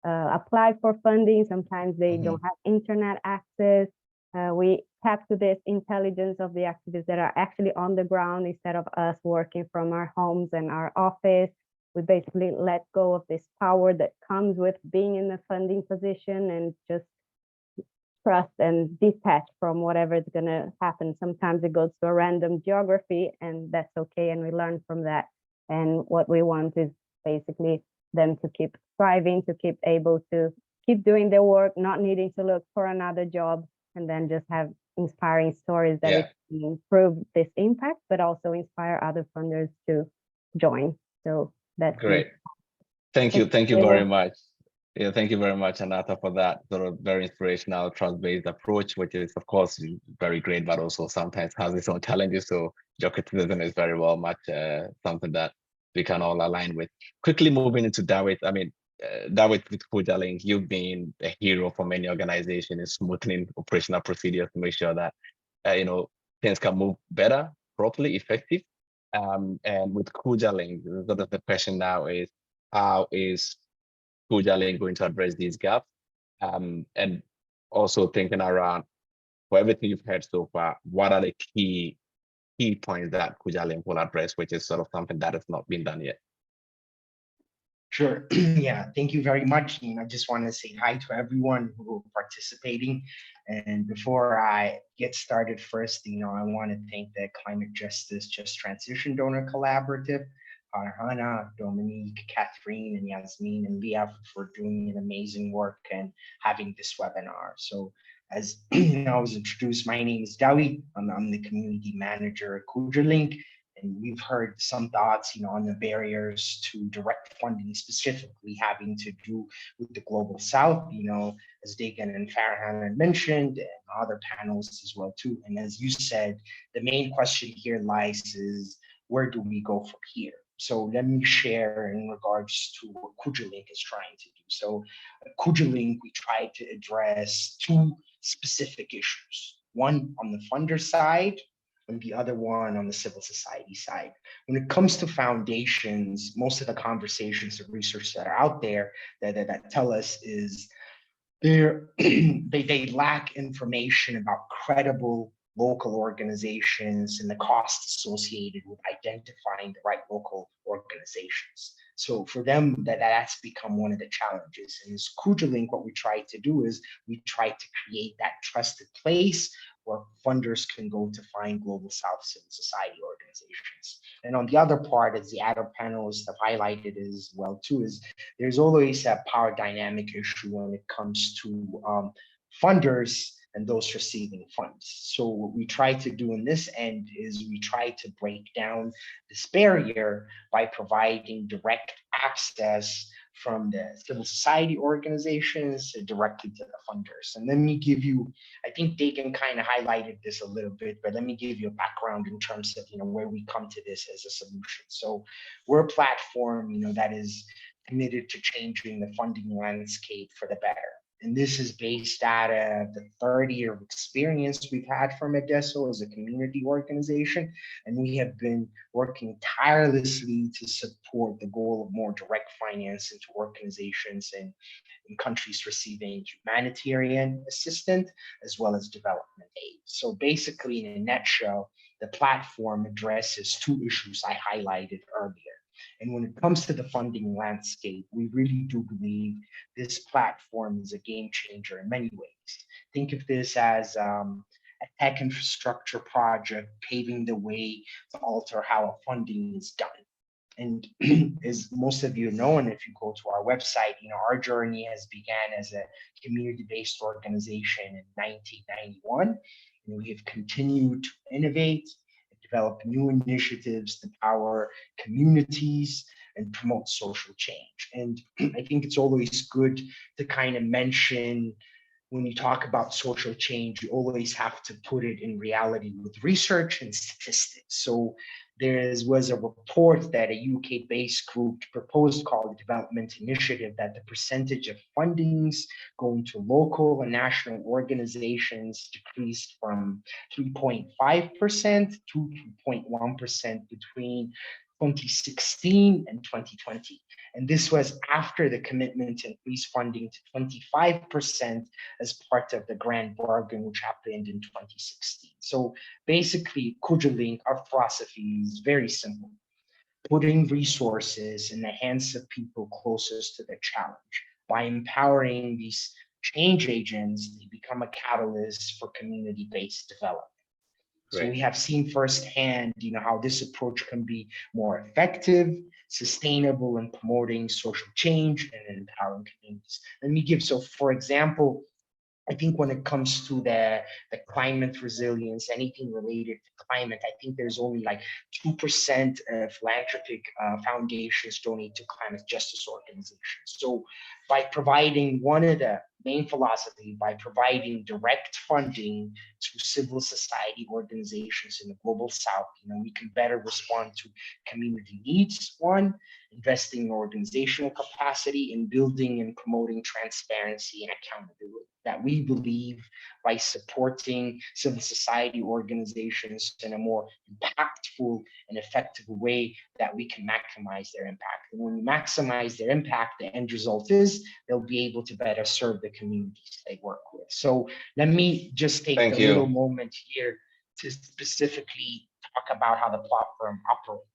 apply for funding. Sometimes they don't have internet access. We tap to this intelligence of the activists that are actually on the ground instead of us working from our homes and our office. We basically let go of this power that comes with being in the funding position and just trust and detach from whatever is going to happen. Sometimes it goes to a random geography, and that's okay, and we learn from that. And what we want is basically them to keep striving, to keep able to keep doing their work, not needing to look for another job, and then just have inspiring stories that it can improve this impact, but also inspire other funders to join. So that's great. Thank you very much. Yeah, thank you very much, Renata, for that sort of very inspirational trust-based approach, which is of course very great, but also sometimes has its own challenges. So your criticism is very well much something that we can all align with. Quickly moving into Dawit. I mean, Dawit with KujaLink, you've been a hero for many organizations in smoothing operational procedures to make sure that things can move better, properly, effective. And with KujaLink, sort of the question now is, how is KujaLink going to address these gaps? And also thinking around, for everything you've heard so far, what are the key points that KujaLink will address, which is sort of something that has not been done yet? Sure. Yeah, thank you very much. And I just want to say hi to everyone who are participating. And before I get started first, I want to thank the Climate Justice Just Transition Donor Collaborative, Farhana, Dominique, Catherine, and Yasmin, and Leah for doing an amazing work and having this webinar. So as I was introduced, my name is Dawit. I'm the community manager at KujaLink. And we've heard some thoughts, on the barriers to direct funding, specifically having to do with the Global South, as Degan and Farhana mentioned, and other panels as well too. And as you said, the main question here lies is, where do we go from here? So let me share in regards to what KujaLink is trying to do. So at KujaLink, we try to address two specific issues. One on the funder side, and the other one on the civil society side. When it comes to foundations, most of the conversations and research that are out there that tell us is they lack information about credible local organizations and the costs associated with identifying the right local organizations. So for them, that's become one of the challenges. And as KujaLink, what we try to do is we try to create that trusted place where funders can go to find Global South civil society organizations. And on the other part, as the other panelists have highlighted as well too, is there's always a power dynamic issue when it comes to funders and those receiving funds. So what we try to do in this end is we try to break down this barrier by providing direct access from the civil society organizations directly to the funders. And let me give you, I think Degan kind of highlighted this a little bit, but let me give you a background in terms of where we come to this as a solution. So we're a platform that is committed to changing the funding landscape for the better. And this is based out of the 30-year of experience we've had from Adeso as a community organization. And we have been working tirelessly to support the goal of more direct finance into organizations in countries receiving humanitarian assistance as well as development aid. So basically, in a nutshell, the platform addresses two issues I highlighted earlier. And when it comes to the funding landscape, we really do believe this platform is a game changer in many ways. Think of this as a tech infrastructure project paving the way to alter how funding is done. And as most of you know, and if you go to our website, our journey has began as a community-based organization in 1991, and we have continued to innovate and develop new initiatives to power communities and promote social change. And I think it's always good to kind of mention, when you talk about social change, you always have to put it in reality with research and statistics. So there was a report that a UK-based group proposed called the Development Initiative, that the percentage of fundings going to local and national organizations decreased from 3.5% to 2.1% between 2016 and 2020. And this was after the commitment to increase funding to 25% as part of the Grand Bargain, which happened in 2016. So basically, KujaLink, our philosophy is very simple: putting resources in the hands of people closest to the challenge. By empowering these change agents, they become a catalyst for community-based development. So we have seen firsthand, how this approach can be more effective, sustainable in promoting social change and empowering communities. Let me give, so for example, I think when it comes to the climate resilience, anything related to climate, I think there's only like 2% of philanthropic foundations donate to climate justice organizations. So by providing, one of the main philosophy, by providing direct funding to civil society organizations in the global south, we can better respond to community needs. One, investing in organizational capacity, and building and promoting transparency and accountability. That we believe by supporting civil society organizations in a more impactful and effective way, that we can maximize their impact. And when we maximize their impact, the end result is they'll be able to better serve the communities they work with. So let me just take a little moment here to specifically talk about how the platform operates.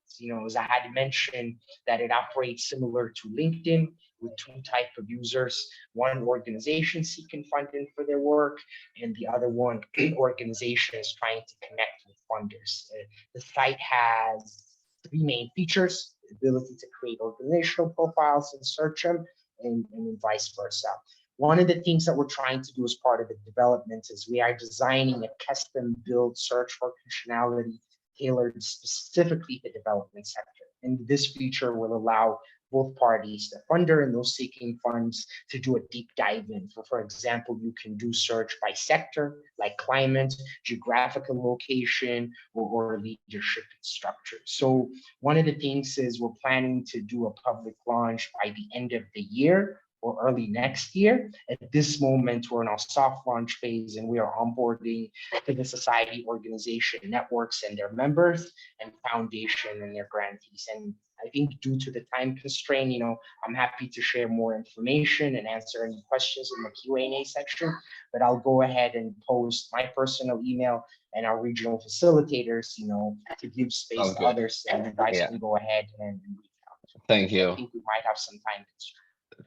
As I had mentioned, that it operates similar to LinkedIn, with two types of users: one organization seeking funding for their work, and the other one organizations trying to connect with funders. The site has three main features: the ability to create organizational profiles and search them, and vice versa. One of the things that we're trying to do as part of the development is we are designing a custom-built search for functionality tailored specifically to the development sector. And this feature will allow both parties, the funder and those seeking funds, to do a deep dive in. For example, you can do search by sector, like climate, geographical location, or leadership structure. So one of the things is we're planning to do a public launch by the end of the year or early next year. At this moment, we're in our soft launch phase, and we are onboarding civil society organization networks and their members, and foundation and their grantees. And I think due to the time constraint, I'm happy to share more information and answer any questions in the Q&A section, but I'll go ahead and post my personal email and our regional facilitators, to give space to others, and you guys can go ahead and reach out. Thank you. I think we might have some time constraint.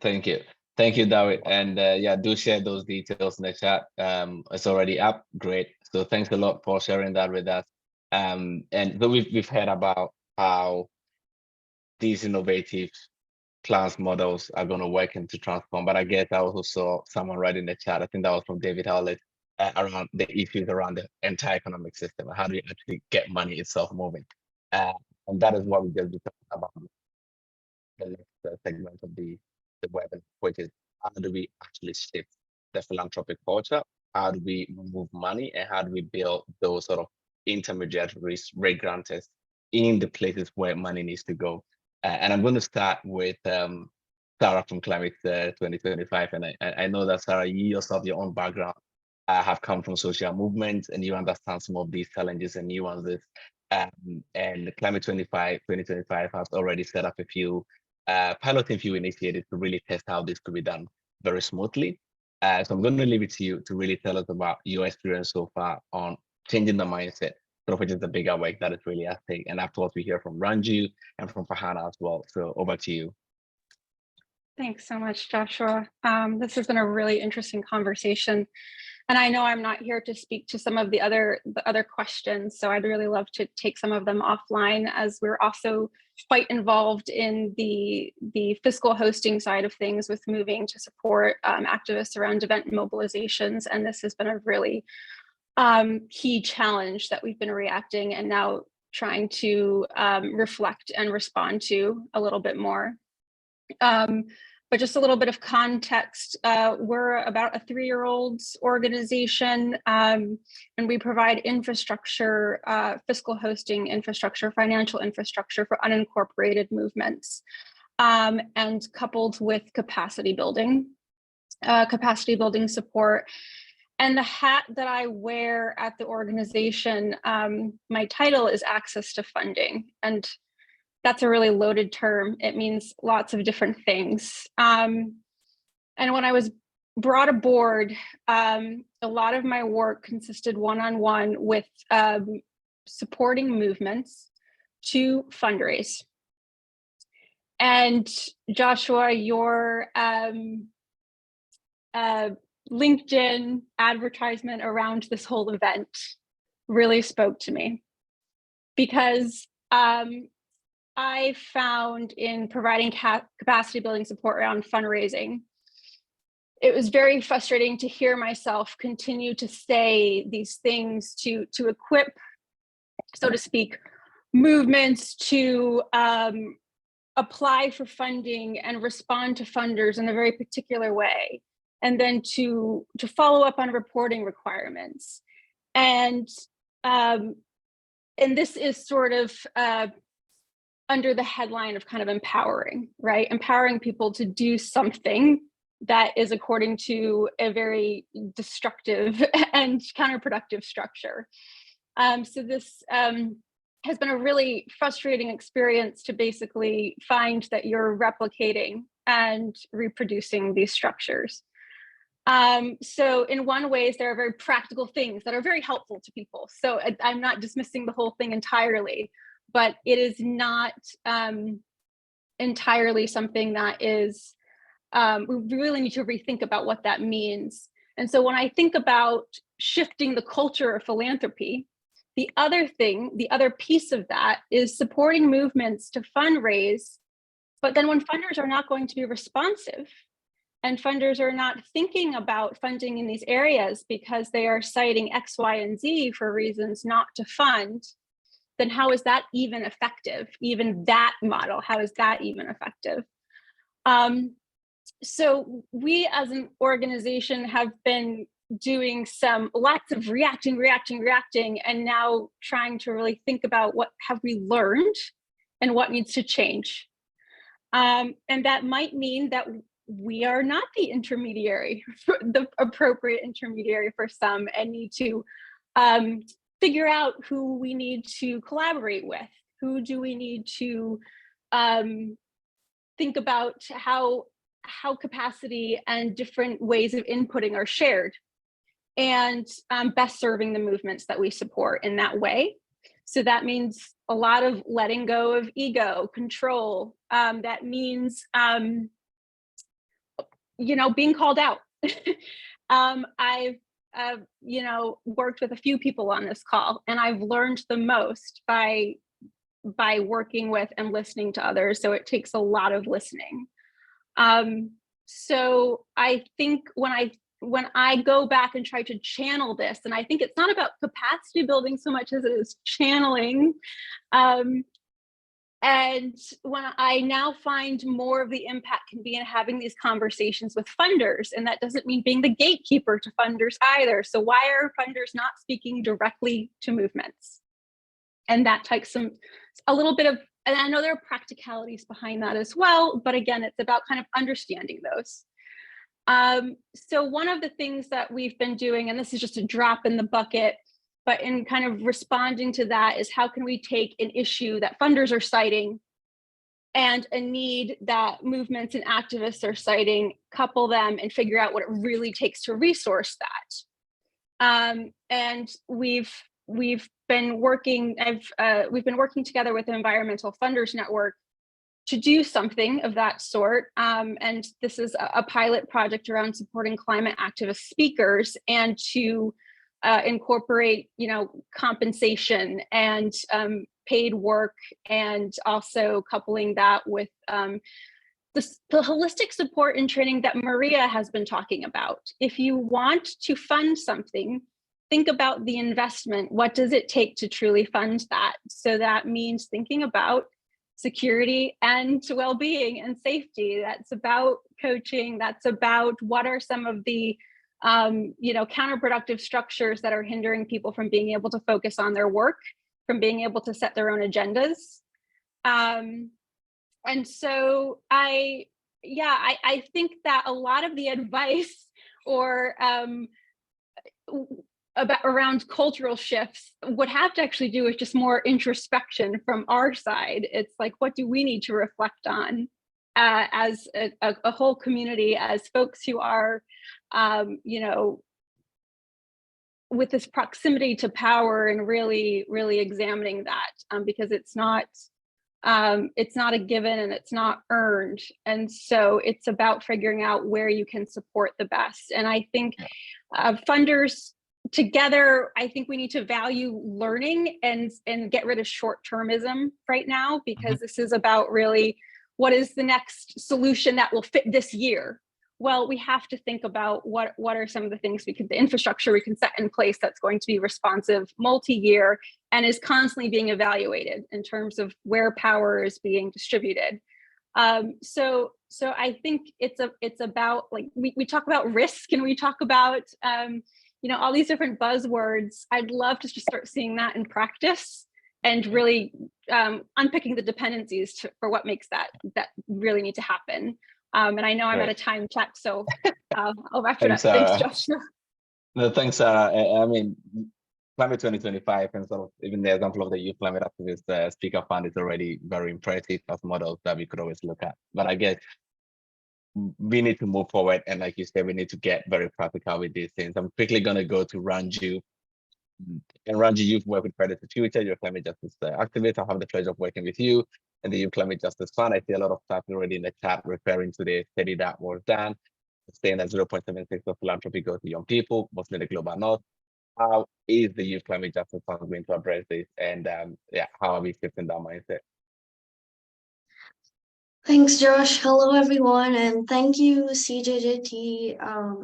Thank you. Thank you, Dawit. And do share those details in the chat. It's already up. Great. So thanks a lot for sharing that with us. And so we've heard about how these innovative plans models are going to work into transform. But I guess I also saw someone write in the chat, I think that was from David Ali, around the issues around the entire economic system. How do you actually get money itself moving? And that is what we just be talking about the next segment of the webinar, which is how do we actually shift the philanthropic culture? How do we move money, and how do we build those sort of intermediaries, rate granters in the places where money needs to go? And I'm going to start with Sarah from Climate 2025. And I know that, Sarah, you yourself, your own background, have come from social movements, and you understand some of these challenges and nuances. And Climate 2025 has already set up a few piloting few initiatives to really test how this could be done very smoothly. So I'm going to leave it to you to really tell us about your experience so far on changing the mindset sort of which is the bigger work that is really at stake. And afterwards, we hear from Ranju and from Farhana as well. So over to you. Thanks so much, Joshua. This has been a really interesting conversation. And I know I'm not here to speak to some of the other questions, so I'd really love to take some of them offline, as we're also quite involved in the fiscal hosting side of things with moving to support activists around event mobilizations. And this has been a really key challenge that we've been reacting and now trying to reflect and respond to a little bit more. But just a little bit of context, we're about a 3-year-old organization, and we provide infrastructure, fiscal hosting infrastructure, financial infrastructure for unincorporated movements, and coupled with capacity building support. And the hat that I wear at the organization, my title is access to funding. And that's a really loaded term. It means lots of different things. And when I was brought aboard, a lot of my work consisted one-on-one with supporting movements to fundraise. And Joshua, your LinkedIn advertisement around this whole event really spoke to me, because I found in providing capacity building support around fundraising, it was very frustrating to hear myself continue to say these things to equip, so to speak, movements to apply for funding and respond to funders in a very particular way, and then to follow up on reporting requirements. And this is sort of under the headline of kind of empowering, right? Empowering people to do something that is according to a very destructive and counterproductive structure. So this has been a really frustrating experience to basically find that you're replicating and reproducing these structures. So in one ways, there are very practical things that are very helpful to people. So I'm not dismissing the whole thing entirely, but it is not entirely something that is, we really need to rethink about what that means. And so when I think about shifting the culture of philanthropy, the other piece of that is supporting movements to fundraise, but then when funders are not going to be responsive, and funders are not thinking about funding in these areas because they are citing X, Y, and Z for reasons not to fund, then how is that even effective? Even that model, how is that even effective? So we as an organization have been doing lots of reacting, and now trying to really think about what have we learned and what needs to change. And that might mean that we are not the intermediary, the appropriate intermediary for some, and need to figure out who we need to collaborate with. Who do we need to think about how capacity and different ways of inputting are shared, and best serving the movements that we support in that way. So that means a lot of letting go of ego, control. That means being called out. I've worked with a few people on this call, and I've learned the most by working with and listening to others. So it takes a lot of listening. So I think when I go back and try to channel this, and I think it's not about capacity building so much as it is channeling. And when I now find more of the impact can be in having these conversations with funders, and that doesn't mean being the gatekeeper to funders either. So why are funders not speaking directly to movements? And that takes a little bit of, and I know there are practicalities behind that as well, but again, it's about kind of understanding those. So one of the things that we've been doing, and this is just a drop in the bucket, but in kind of responding to that, is how can we take an issue that funders are citing and a need that movements and activists are citing, couple them and figure out what it really takes to resource that. And we've been working, we've been working together with the Environmental Funders Network to do something of that sort. And this is a pilot project around supporting climate activist speakers and to incorporate, compensation and paid work, and also coupling that with the holistic support and training that Maria has been talking about. If you want to fund something, think about the investment. What does it take to truly fund that? So that means thinking about security and well-being and safety. That's about coaching. That's about what are some of the counterproductive structures that are hindering people from being able to focus on their work, from being able to set their own agendas. And so I think that a lot of the advice or around cultural shifts would have to actually do with just more introspection from our side. It's like, what do we need to reflect on as a whole community, as folks who are, with this proximity to power, and really, really examining that, because it's not a given and it's not earned. And so it's about figuring out where you can support the best. And I think funders together, I think we need to value learning and get rid of short-termism right now, because this is about really what is the next solution that will fit this year. Well, we have to think about what are some of the things the infrastructure we can set in place that's going to be responsive multi-year and is constantly being evaluated in terms of where power is being distributed. So I think it's about, like, we talk about risk and we talk about all these different buzzwords. I'd love to just start seeing that in practice and really unpicking the dependencies for what makes that really need to happen. And I know I'm out of time check, so I'll wrap it up. Thanks, Joshua. No, thanks, Sarah. I mean, Climate 2025 and sort of even the example of the Youth Climate Activist Speaker Fund is already very impressive as models that we could always look at. But I guess we need to move forward, and like you said, we need to get very practical with these things. I'm quickly going to go to Ranju. And Ranju, you've worked with Fridays for Future, you're a climate justice activist. I have the pleasure of working with you and the Youth Climate Justice Fund. I see a lot of stuff already in the chat referring to the study that was done, saying that 0.76 of philanthropy goes to young people, mostly the global north. How is the Youth Climate Justice Fund going to address this? And how are we shifting that mindset? Thanks, Josh. Hello, everyone, and thank you, CJJT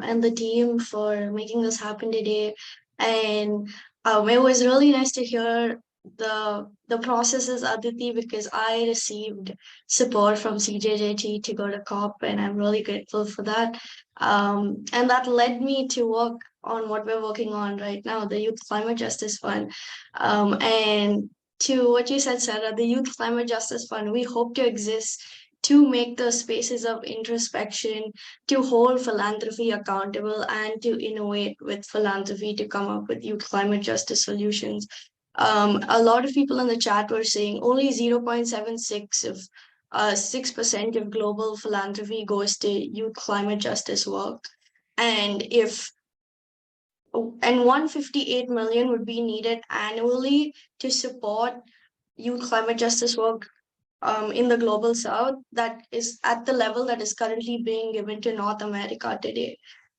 and the team for making this happen today. And it was really nice to hear the processes, Aditi, because I received support from CJJT to go to COP, and I'm really grateful for that. And that led me to work on what we're working on right now, the Youth Climate Justice Fund. And to what you said, Sarah, the Youth Climate Justice Fund, we hope to exist to make those spaces of introspection, to hold philanthropy accountable, and to innovate with philanthropy to come up with youth climate justice solutions. A lot of people in the chat were saying only 0.76 of 6% of global philanthropy goes to youth climate justice work. And 158 million would be needed annually to support youth climate justice work in the global south, that is at the level that is currently being given to North America today.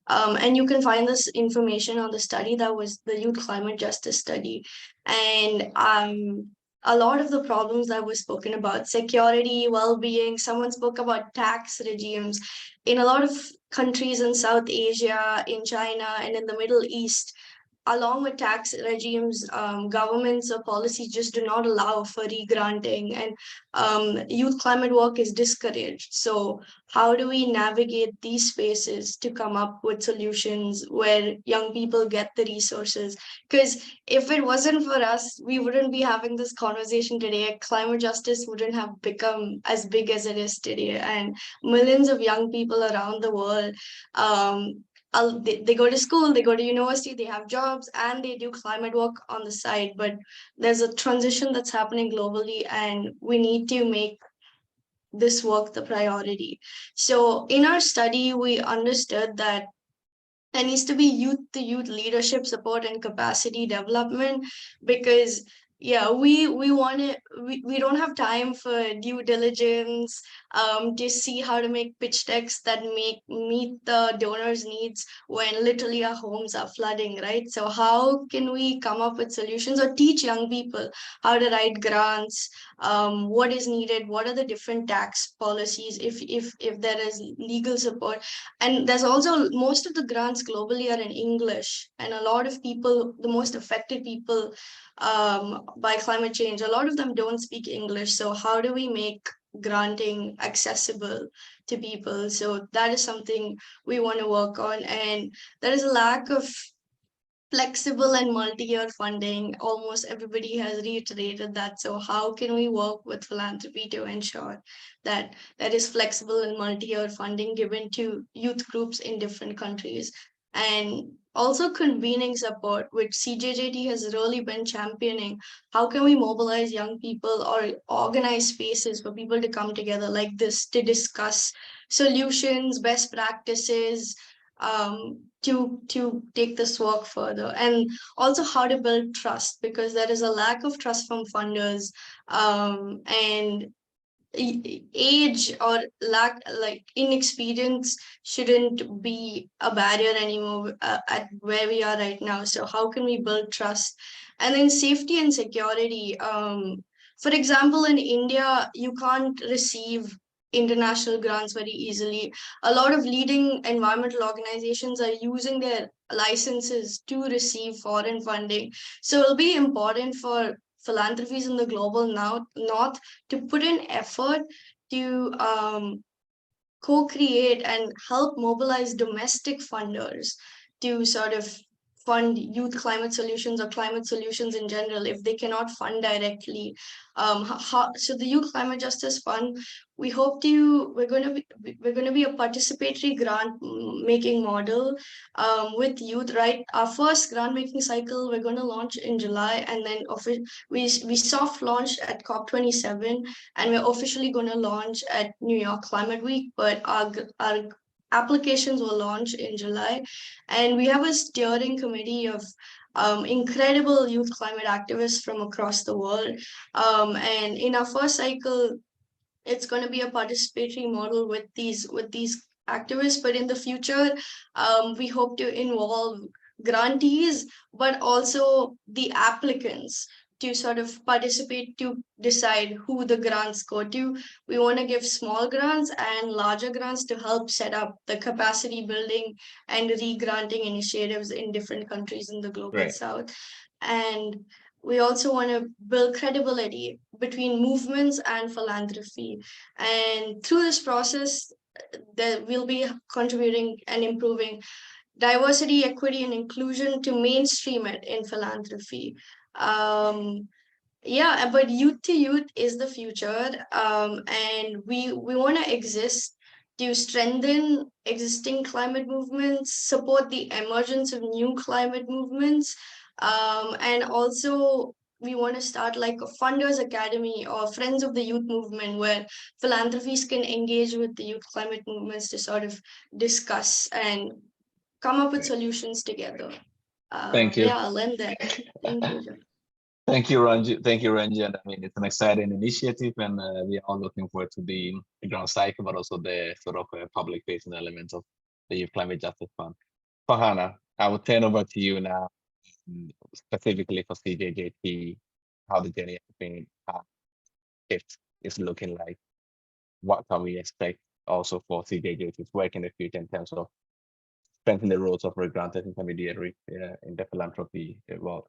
And you can find this information on the study that was the Youth Climate Justice Study. And a lot of the problems that were spoken about, security, well-being, someone spoke about tax regimes. In a lot of countries in South Asia, in China, and in the Middle East, along with tax regimes, governments or policies just do not allow for re-granting, and youth climate work is discouraged. So how do we navigate these spaces to come up with solutions where young people get the resources? Because if it wasn't for us, we wouldn't be having this conversation today. Climate justice wouldn't have become as big as it is today. And millions of young people around the world, they go to school, they go to university, they have jobs, and they do climate work on the side. But there's a transition that's happening globally, and we need to make this work the priority. So in our study, we understood that there needs to be youth-to-youth leadership support and capacity development, because we don't have time for due diligence to see how to make pitch decks that meet the donors' needs when literally our homes are flooding, right? So how can we come up with solutions or teach young people how to write grants, what is needed, what are the different tax policies, if there is legal support. And there's also, most of the grants globally are in English, and a lot of people, the most affected people by climate change, a lot of them don't speak English. So how do we make granting accessible to people? So that is something we want to work on. And there is a lack of flexible and multi-year funding. Almost everybody has reiterated that. So how can we work with philanthropy to ensure that there is flexible and multi-year funding given to youth groups in different countries? And also convening support, which CJJT has really been championing. How can we mobilize young people or organize spaces for people to come together like this to discuss solutions, best practices, to take this work further? And also how to build trust, because there is a lack of trust from funders, and age or inexperience shouldn't be a barrier anymore at where we are right now. So how can we build trust? And then safety and security. For example, in India, you can't receive international grants very easily. A lot of leading environmental organizations are using their licenses to receive foreign funding. So it'll be important for philanthropies in the global north to put in effort to co-create and help mobilize domestic funders to sort of fund youth climate solutions or climate solutions in general if they cannot fund directly. So the Youth Climate Justice Fund, we're going to be a participatory grant making model with youth, right? Our first grant making cycle we're going to launch in July, and then we soft launched at COP27, and we're officially going to launch at New York Climate Week, but our applications will launch in July. And we have a steering committee of incredible youth climate activists from across the world. And in our first cycle, it's going to be a participatory model with these activists. But in the future, we hope to involve grantees, but also the applicants to sort of participate to decide who the grants go to. We want to give small grants and larger grants to help set up the capacity building and re-granting initiatives in different countries in the global south. And we also want to build credibility between movements and philanthropy. And through this process, we'll be contributing and improving diversity, equity, and inclusion to mainstream it in philanthropy. But youth to youth is the future, and we want to exist to strengthen existing climate movements, support the emergence of new climate movements, and also we want to start like a funders academy or friends of the youth movement where philanthropies can engage with the youth climate movements to sort of discuss and come up with solutions together. Thank you. I'll end there. Thank you, John. Thank you, Ranji. Thank you, Ranjan. I mean, it's an exciting initiative, and we are all looking forward to the ground cycle, but also the sort of public-facing elements of the Youth Climate Justice Fund. Farhana, I will turn over to you now, specifically for CJJT, how the journey has been, how shift is looking like. What can we expect also for CJJT's work in the future in terms of strengthening the roles of granted intermediary in the philanthropy world?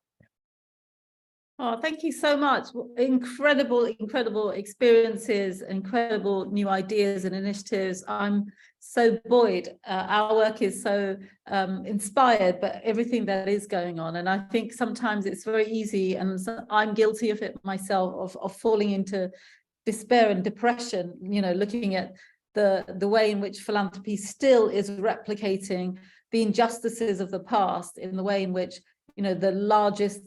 Oh, thank you so much. Incredible experiences, incredible new ideas and initiatives. I'm so buoyed. Our work is so inspired by everything that is going on. And I think sometimes it's very easy, and I'm guilty of it myself, of falling into despair and depression, looking at the way in which philanthropy still is replicating the injustices of the past, in the way in which the largest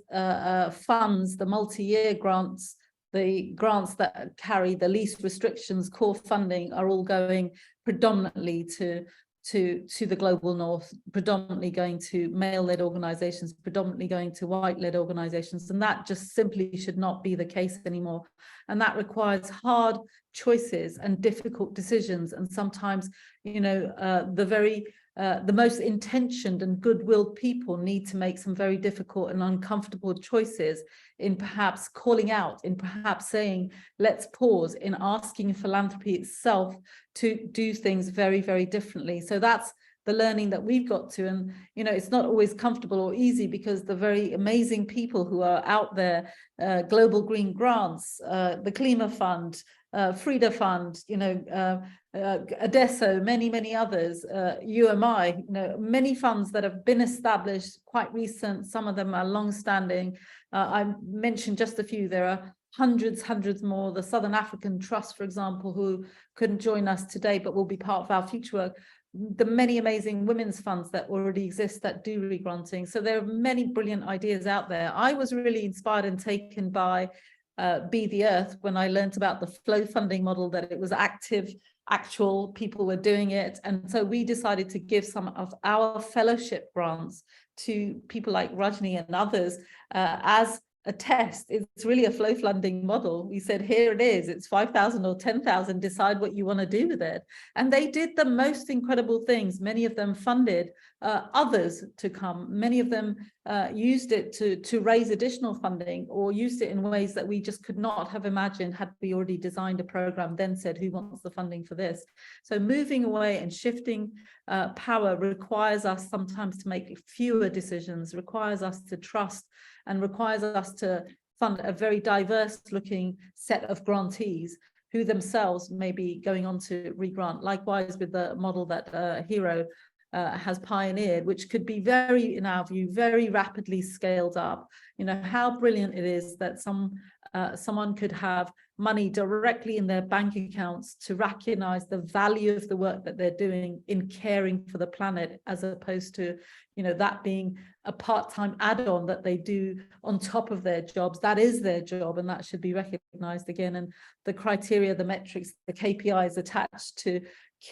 funds, the multi-year grants, the grants that carry the least restrictions, core funding, are all going predominantly to to the global north, predominantly going to male-led organizations, predominantly going to white-led organizations, and that just simply should not be the case anymore. And that requires hard choices and difficult decisions, and sometimes, you know, the most intentioned and good-willed people need to make some very difficult and uncomfortable choices in perhaps calling out, in perhaps saying, let's pause, in asking philanthropy itself to do things very, very differently. So that's the learning that we've got to. And, you know, it's not always comfortable or easy, because the very amazing people who are out there, Global Green Grants, the Klima Fund, Frida Fund, you know, Adeso, many others, UMI, you know, many funds that have been established, quite recent, some of them are long-standing. I mentioned just a few. There are hundreds more. The Southern African Trust, for example, who couldn't join us today, but will be part of our future work. The many amazing women's funds that already exist that do regranting. So there are many brilliant ideas out there. I was really inspired and taken by Be the Earth when I learned about the flow funding model, that it was actual people were doing it. And so we decided to give some of our fellowship grants to people like Rajni and others as a test. It's really a flow funding model. We said, here it is, it's 5,000 or 10,000, decide what you want to do with it. And they did the most incredible things. Many of them funded others to come. Many of them used it to raise additional funding, or used it in ways that we just could not have imagined had we already designed a program, then said, who wants the funding for this? So moving away and shifting power requires us sometimes to make fewer decisions, requires us to trust, and requires us to fund a very diverse looking set of grantees who themselves may be going on to regrant. Likewise with the model that Hero has pioneered, which could be very, in our view, very rapidly scaled up. You know, how brilliant it is that someone could have money directly in their bank accounts to recognize the value of the work that they're doing in caring for the planet, as opposed to, you know, that being a part-time add-on that they do on top of their jobs. That is their job, and that should be recognized again. And the criteria, the metrics, the KPIs attached to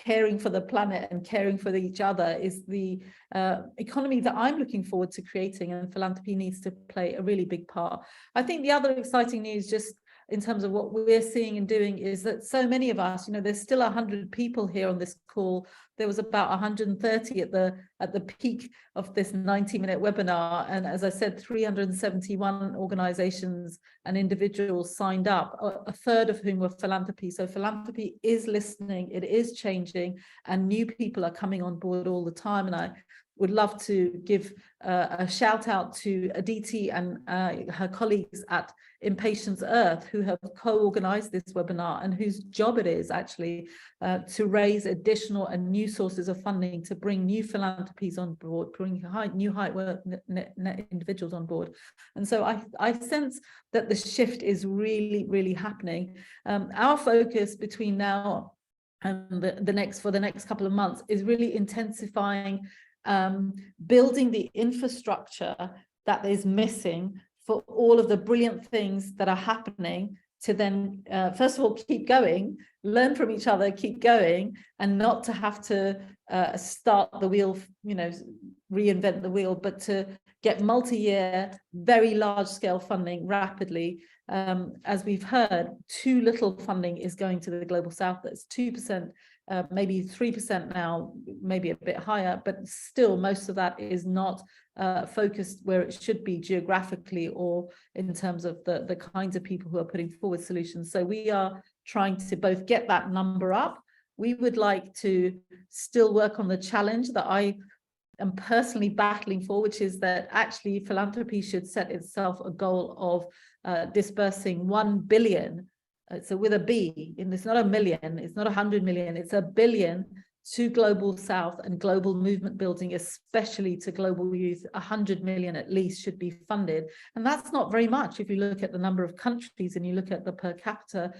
caring for the planet and caring for each other is the economy that I'm looking forward to creating, and philanthropy needs to play a really big part. I think the other exciting news, just in terms of what we're seeing and doing, is that so many of us, you know, there's still 100 people here on this call. There was about 130 at the peak of this 90-minute webinar, and as I said, 371 organizations and individuals signed up, a third of whom were philanthropy. So philanthropy is listening, it is changing, and new people are coming on board all the time. And I would love to give a shout out to Aditi and her colleagues at Impatience Earth, who have co-organized this webinar, and whose job it is actually to raise additional and new sources of funding to bring new philanthropies on board, bring new high work net individuals on board. And so I sense that the shift is really happening. Our focus between now and for the next couple of months is really intensifying building the infrastructure that is missing for all of the brilliant things that are happening, to then first of all keep going, learn from each other, keep going, and not to have to start the wheel, you know, reinvent the wheel, but to get multi-year, very large-scale funding rapidly. As we've heard, too little funding is going to the Global South. That's 2%. Maybe 3% now, maybe a bit higher, but still most of that is not focused where it should be geographically or in terms of the kinds of people who are putting forward solutions. So we are trying to both get that number up. We would like to still work on the challenge that I am personally battling for, which is that actually philanthropy should set itself a goal of dispersing 1 billion. So with a B, and it's not a million, it's not 100 million, it's 1 billion to Global South and global movement building, especially to global youth. 100 million at least should be funded. And that's not very much if you look at the number of countries and you look at the per capita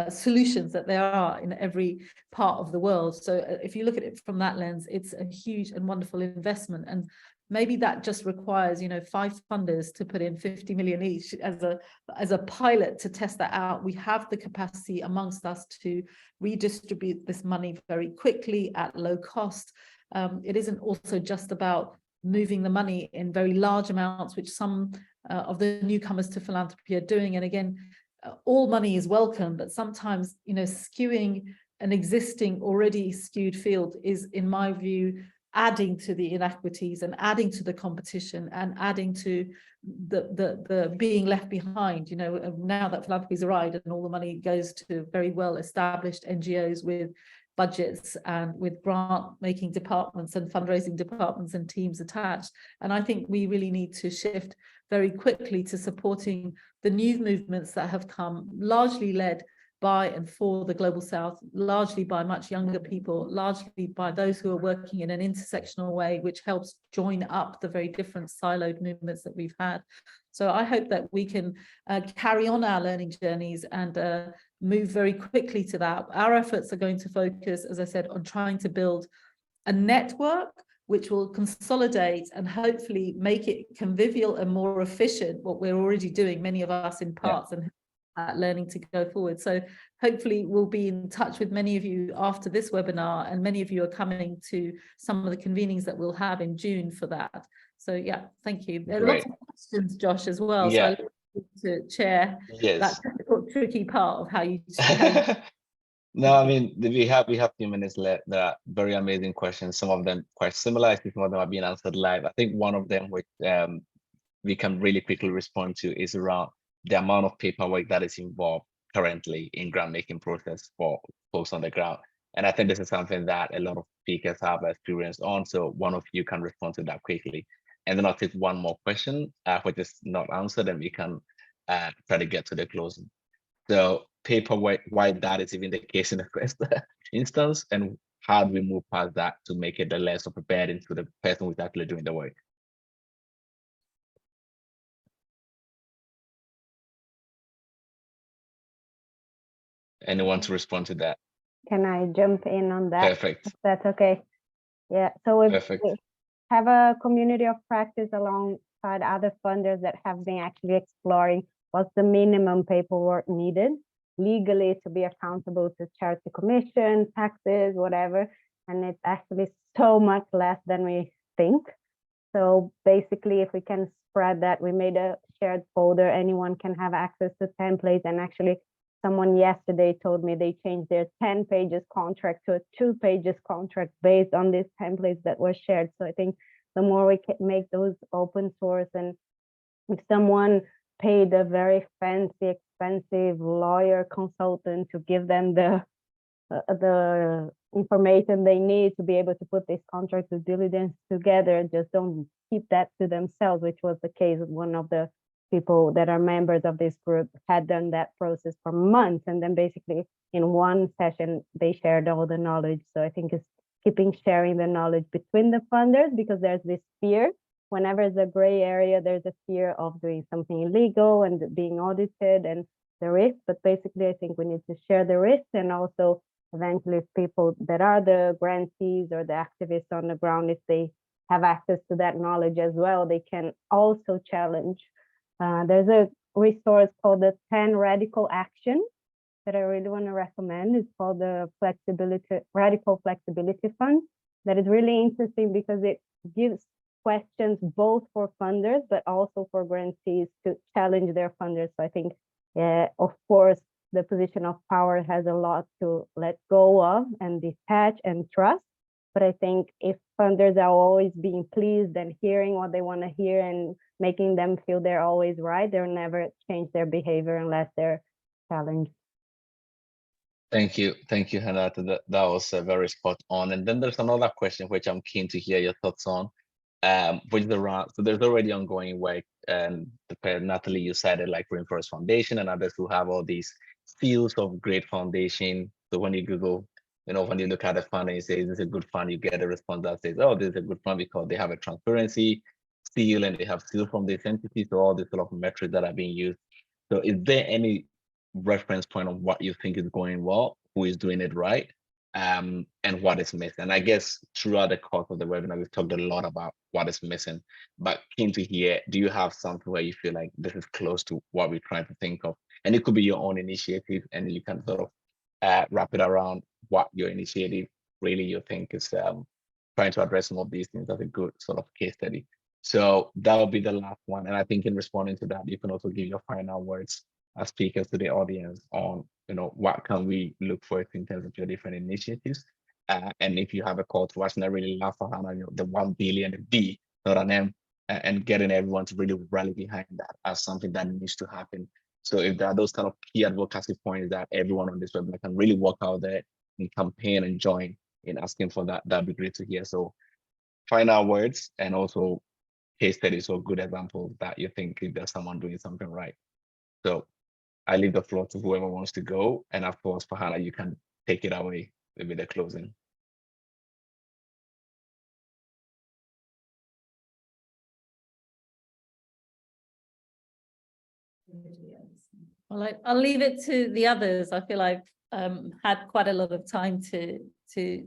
solutions that there are in every part of the world. So if you look at it from that lens, it's a huge and wonderful investment. And maybe that just requires, you know, 5 funders to put in 50 million each as a pilot to test that out. We have the capacity amongst us to redistribute this money very quickly at low cost. it isn't also just about moving the money in very large amounts, which some of the newcomers to philanthropy are doing. And again, all money is welcome, but sometimes, skewing an existing already skewed field is, in my view, adding to the inequities and adding to the competition and adding to the being left behind. Now that philanthropy's arrived and all the money goes to very well established NGOs with budgets and with grant making departments and fundraising departments and teams attached. And I think we really need to shift very quickly to supporting the new movements that have come, largely led by and for the Global South, largely by much younger people, largely by those who are working in an intersectional way, which helps join up the very different siloed movements that we've had. So I hope that we can carry on our learning journeys and move very quickly to that. Our efforts are going to focus, as I said, on trying to build a network which will consolidate and hopefully make it convivial and more efficient, what we're already doing, many of us in parts, and learning to go forward. So hopefully we'll be in touch with many of you after this webinar, and many of you are coming to some of the convenings that we'll have in June for that. So yeah, thank you. There are lots of questions, Josh, as well. So I'd like to chair that difficult, tricky part of how you No, I mean, we have a few minutes left. There are very amazing questions, some of them quite similar. I think some of them are being answered live. I think one of them which we can really quickly respond to is around the amount of paperwork that is involved currently in grant making process for folks on the ground. And I think this is something that a lot of speakers have experience on. So one of you can respond to that quickly. And then I'll take one more question, which is not answered, and we can try to get to the closing. So paperwork, why that is even the case in the first instance, and how do we move past that to make it the less of a burden to the person who's actually doing the work? Anyone to respond to that? Can I jump in on that? Perfect. If that's okay. Yeah, so we have a community of practice alongside other funders that have been actually exploring what's the minimum paperwork needed legally to be accountable to charity commission, taxes, whatever. And it's actually so much less than we think. So basically, if we can spread that, we made a shared folder, anyone can have access to templates. And actually, someone yesterday told me they changed their 10 pages contract to a 2 pages contract based on these templates that were shared. So I think the more we can make those open source, and if someone paid a very fancy, expensive lawyer consultant to give them the information they need to be able to put this contract due diligence together, just don't keep that to themselves, which was the case with one of the people that are members of this group had done that process for months. And then basically in one session, they shared all the knowledge. So I think it's keeping sharing the knowledge between the funders, because there's this fear. Whenever there's a gray area, there's a fear of doing something illegal and being audited and the risk. But basically, I think we need to share the risk, and also eventually people that are the grantees or the activists on the ground, if they have access to that knowledge as well, they can also challenge. There's a resource called the 10 Radical Action that I really want to recommend. It's called the Radical Flexibility Fund. That is really interesting because it gives questions both for funders, but also for grantees to challenge their funders. So I think, of course, the position of power has a lot to let go of and detach and trust. But I think if funders are always being pleased and hearing what they want to hear and making them feel they're always right, they'll never change their behavior unless they're challenged. Thank you, Renata. That was very spot on. And then there's another question which I'm keen to hear your thoughts on, which is around. So there's already ongoing work, and Natalie, you said it, like Rainforest Foundation and others who have all these fields of great foundation. So when you Google, when you look at the fund and you say this is a good fund, you get a response that says, oh, this is a good fund because they have a transparency seal and they have seal from this entity. So all these sort of metrics that are being used. So is there any reference point of what you think is going well, who is doing it right, and what is missing? And I guess throughout the course of the webinar, we've talked a lot about what is missing, but keen to hear, do you have something where you feel like this is close to what we're trying to think of? And it could be your own initiative, and you can sort of wrap it around what your initiative really you think is trying to address some of these things as a good sort of case study. So that'll be the last one. And I think in responding to that, you can also give your final words as speakers to the audience on, what can we look for in terms of your different initiatives. And if you have a call to action, I really love Farhana, the 1 billion, the B, not an M, and getting everyone to really rally behind that as something that needs to happen. So if there are those kind of key advocacy points that everyone on this webinar can really work out there and campaign and join in asking for that, that'd be great to hear. So final words and also case studies or good examples that you think if there's someone doing something right. So I leave the floor to whoever wants to go. And of course, Farhana, you can take it away with the closing. Well, I'll leave it to the others. I feel I've had quite a lot of time to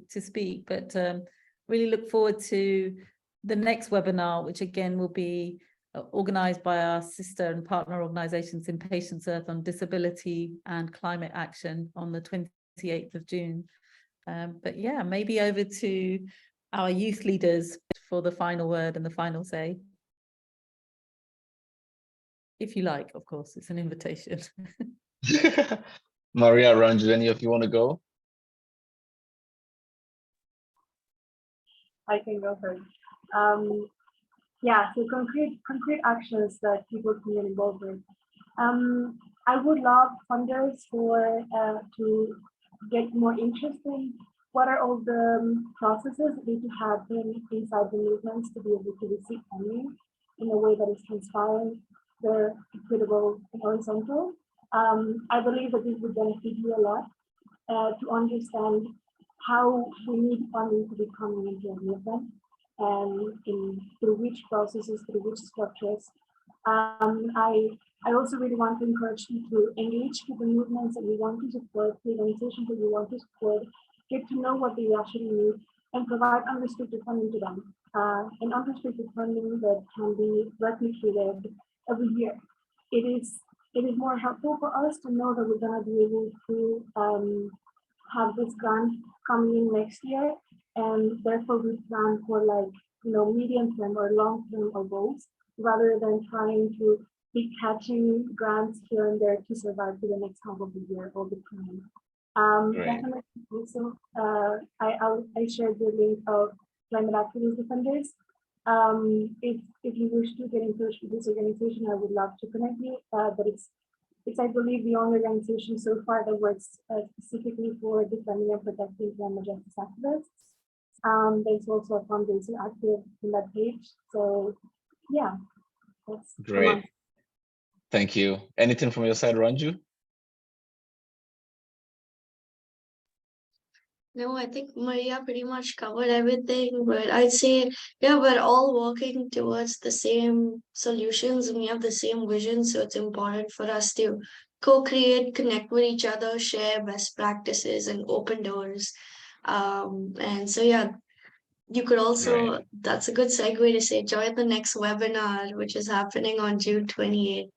speak, but really look forward to the next webinar, which again will be organised by our sister and partner organisations Impatience Earth on disability and climate action on the 28th of June. But yeah, maybe over to our youth leaders for the final word and the final say. If you like, of course, it's an invitation. Maria, Ranju, any of you want to go? I can go first. Yeah, so concrete actions that people can get involved with. I would love funders to get more interest in what are all the processes that need to happen inside the movements to be able to receive funding in a way that is transparent, fair, equitable, and horizontal. I believe that this would benefit you a lot to understand how we need funding to be coming into a movement and through which processes, through which structures. I also really want to encourage you to engage with the movements that we want to support, the organizations that we want to support, get to know what they actually need, and provide unrestricted funding to them. And unrestricted funding that can be replicated every year. It is more helpful for us to know that we're going to be able to have this grant coming in next year, and therefore we plan for medium term or long term or goals, rather than trying to be catching grants here and there to survive for the next half of the year all the time. Definitely also, I shared the link of climate activist defenders. If you wish to get in touch with this organization, I would love to connect you. But it's I believe the only organization so far that works specifically for defending and protecting climate justice activists. There's also a fundraiser active in that page. So yeah, that's great. Thank you. Anything from your side, Ranju? No, I think Maria pretty much covered everything, but I'd say, yeah, we're all working towards the same solutions and we have the same vision. So it's important for us to co-create, connect with each other, share best practices and open doors. And so, yeah, you could also, that's a good segue to say, join the next webinar, which is happening on June 28th.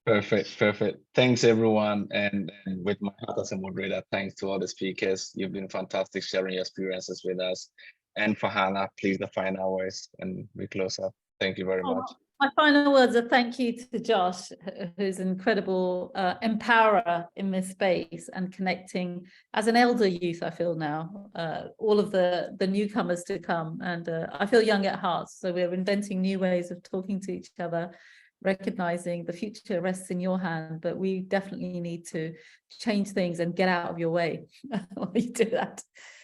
Perfect. Thanks, everyone. And with my heart as a moderator, thanks to all the speakers. You've been fantastic sharing your experiences with us. And Farhana, please, the final words, and we close up. Thank you very much. My final words are thank you to Josh, who's an incredible empowerer in this space and connecting as an elder youth, I feel now, all of the newcomers to come. And I feel young at heart. So we're inventing new ways of talking to each other, recognizing the future rests in your hand, but we definitely need to change things and get out of your way while you do that.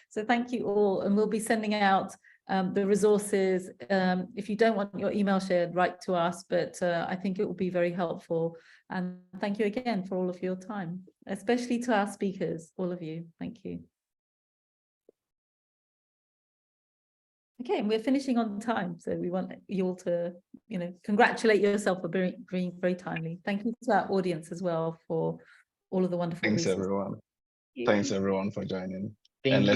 So thank you all, and we'll be sending out the resources. If you don't want your email shared, write to us, but I think it will be very helpful. And thank you again for all of your time, especially to our speakers, all of you. Thank you. Okay, and we're finishing on time, so we want you all to, congratulate yourself for being very timely. Thank you to our audience as well for all of the wonderful Thanks, resources. everyone. Thanks, everyone, for joining. Thank you.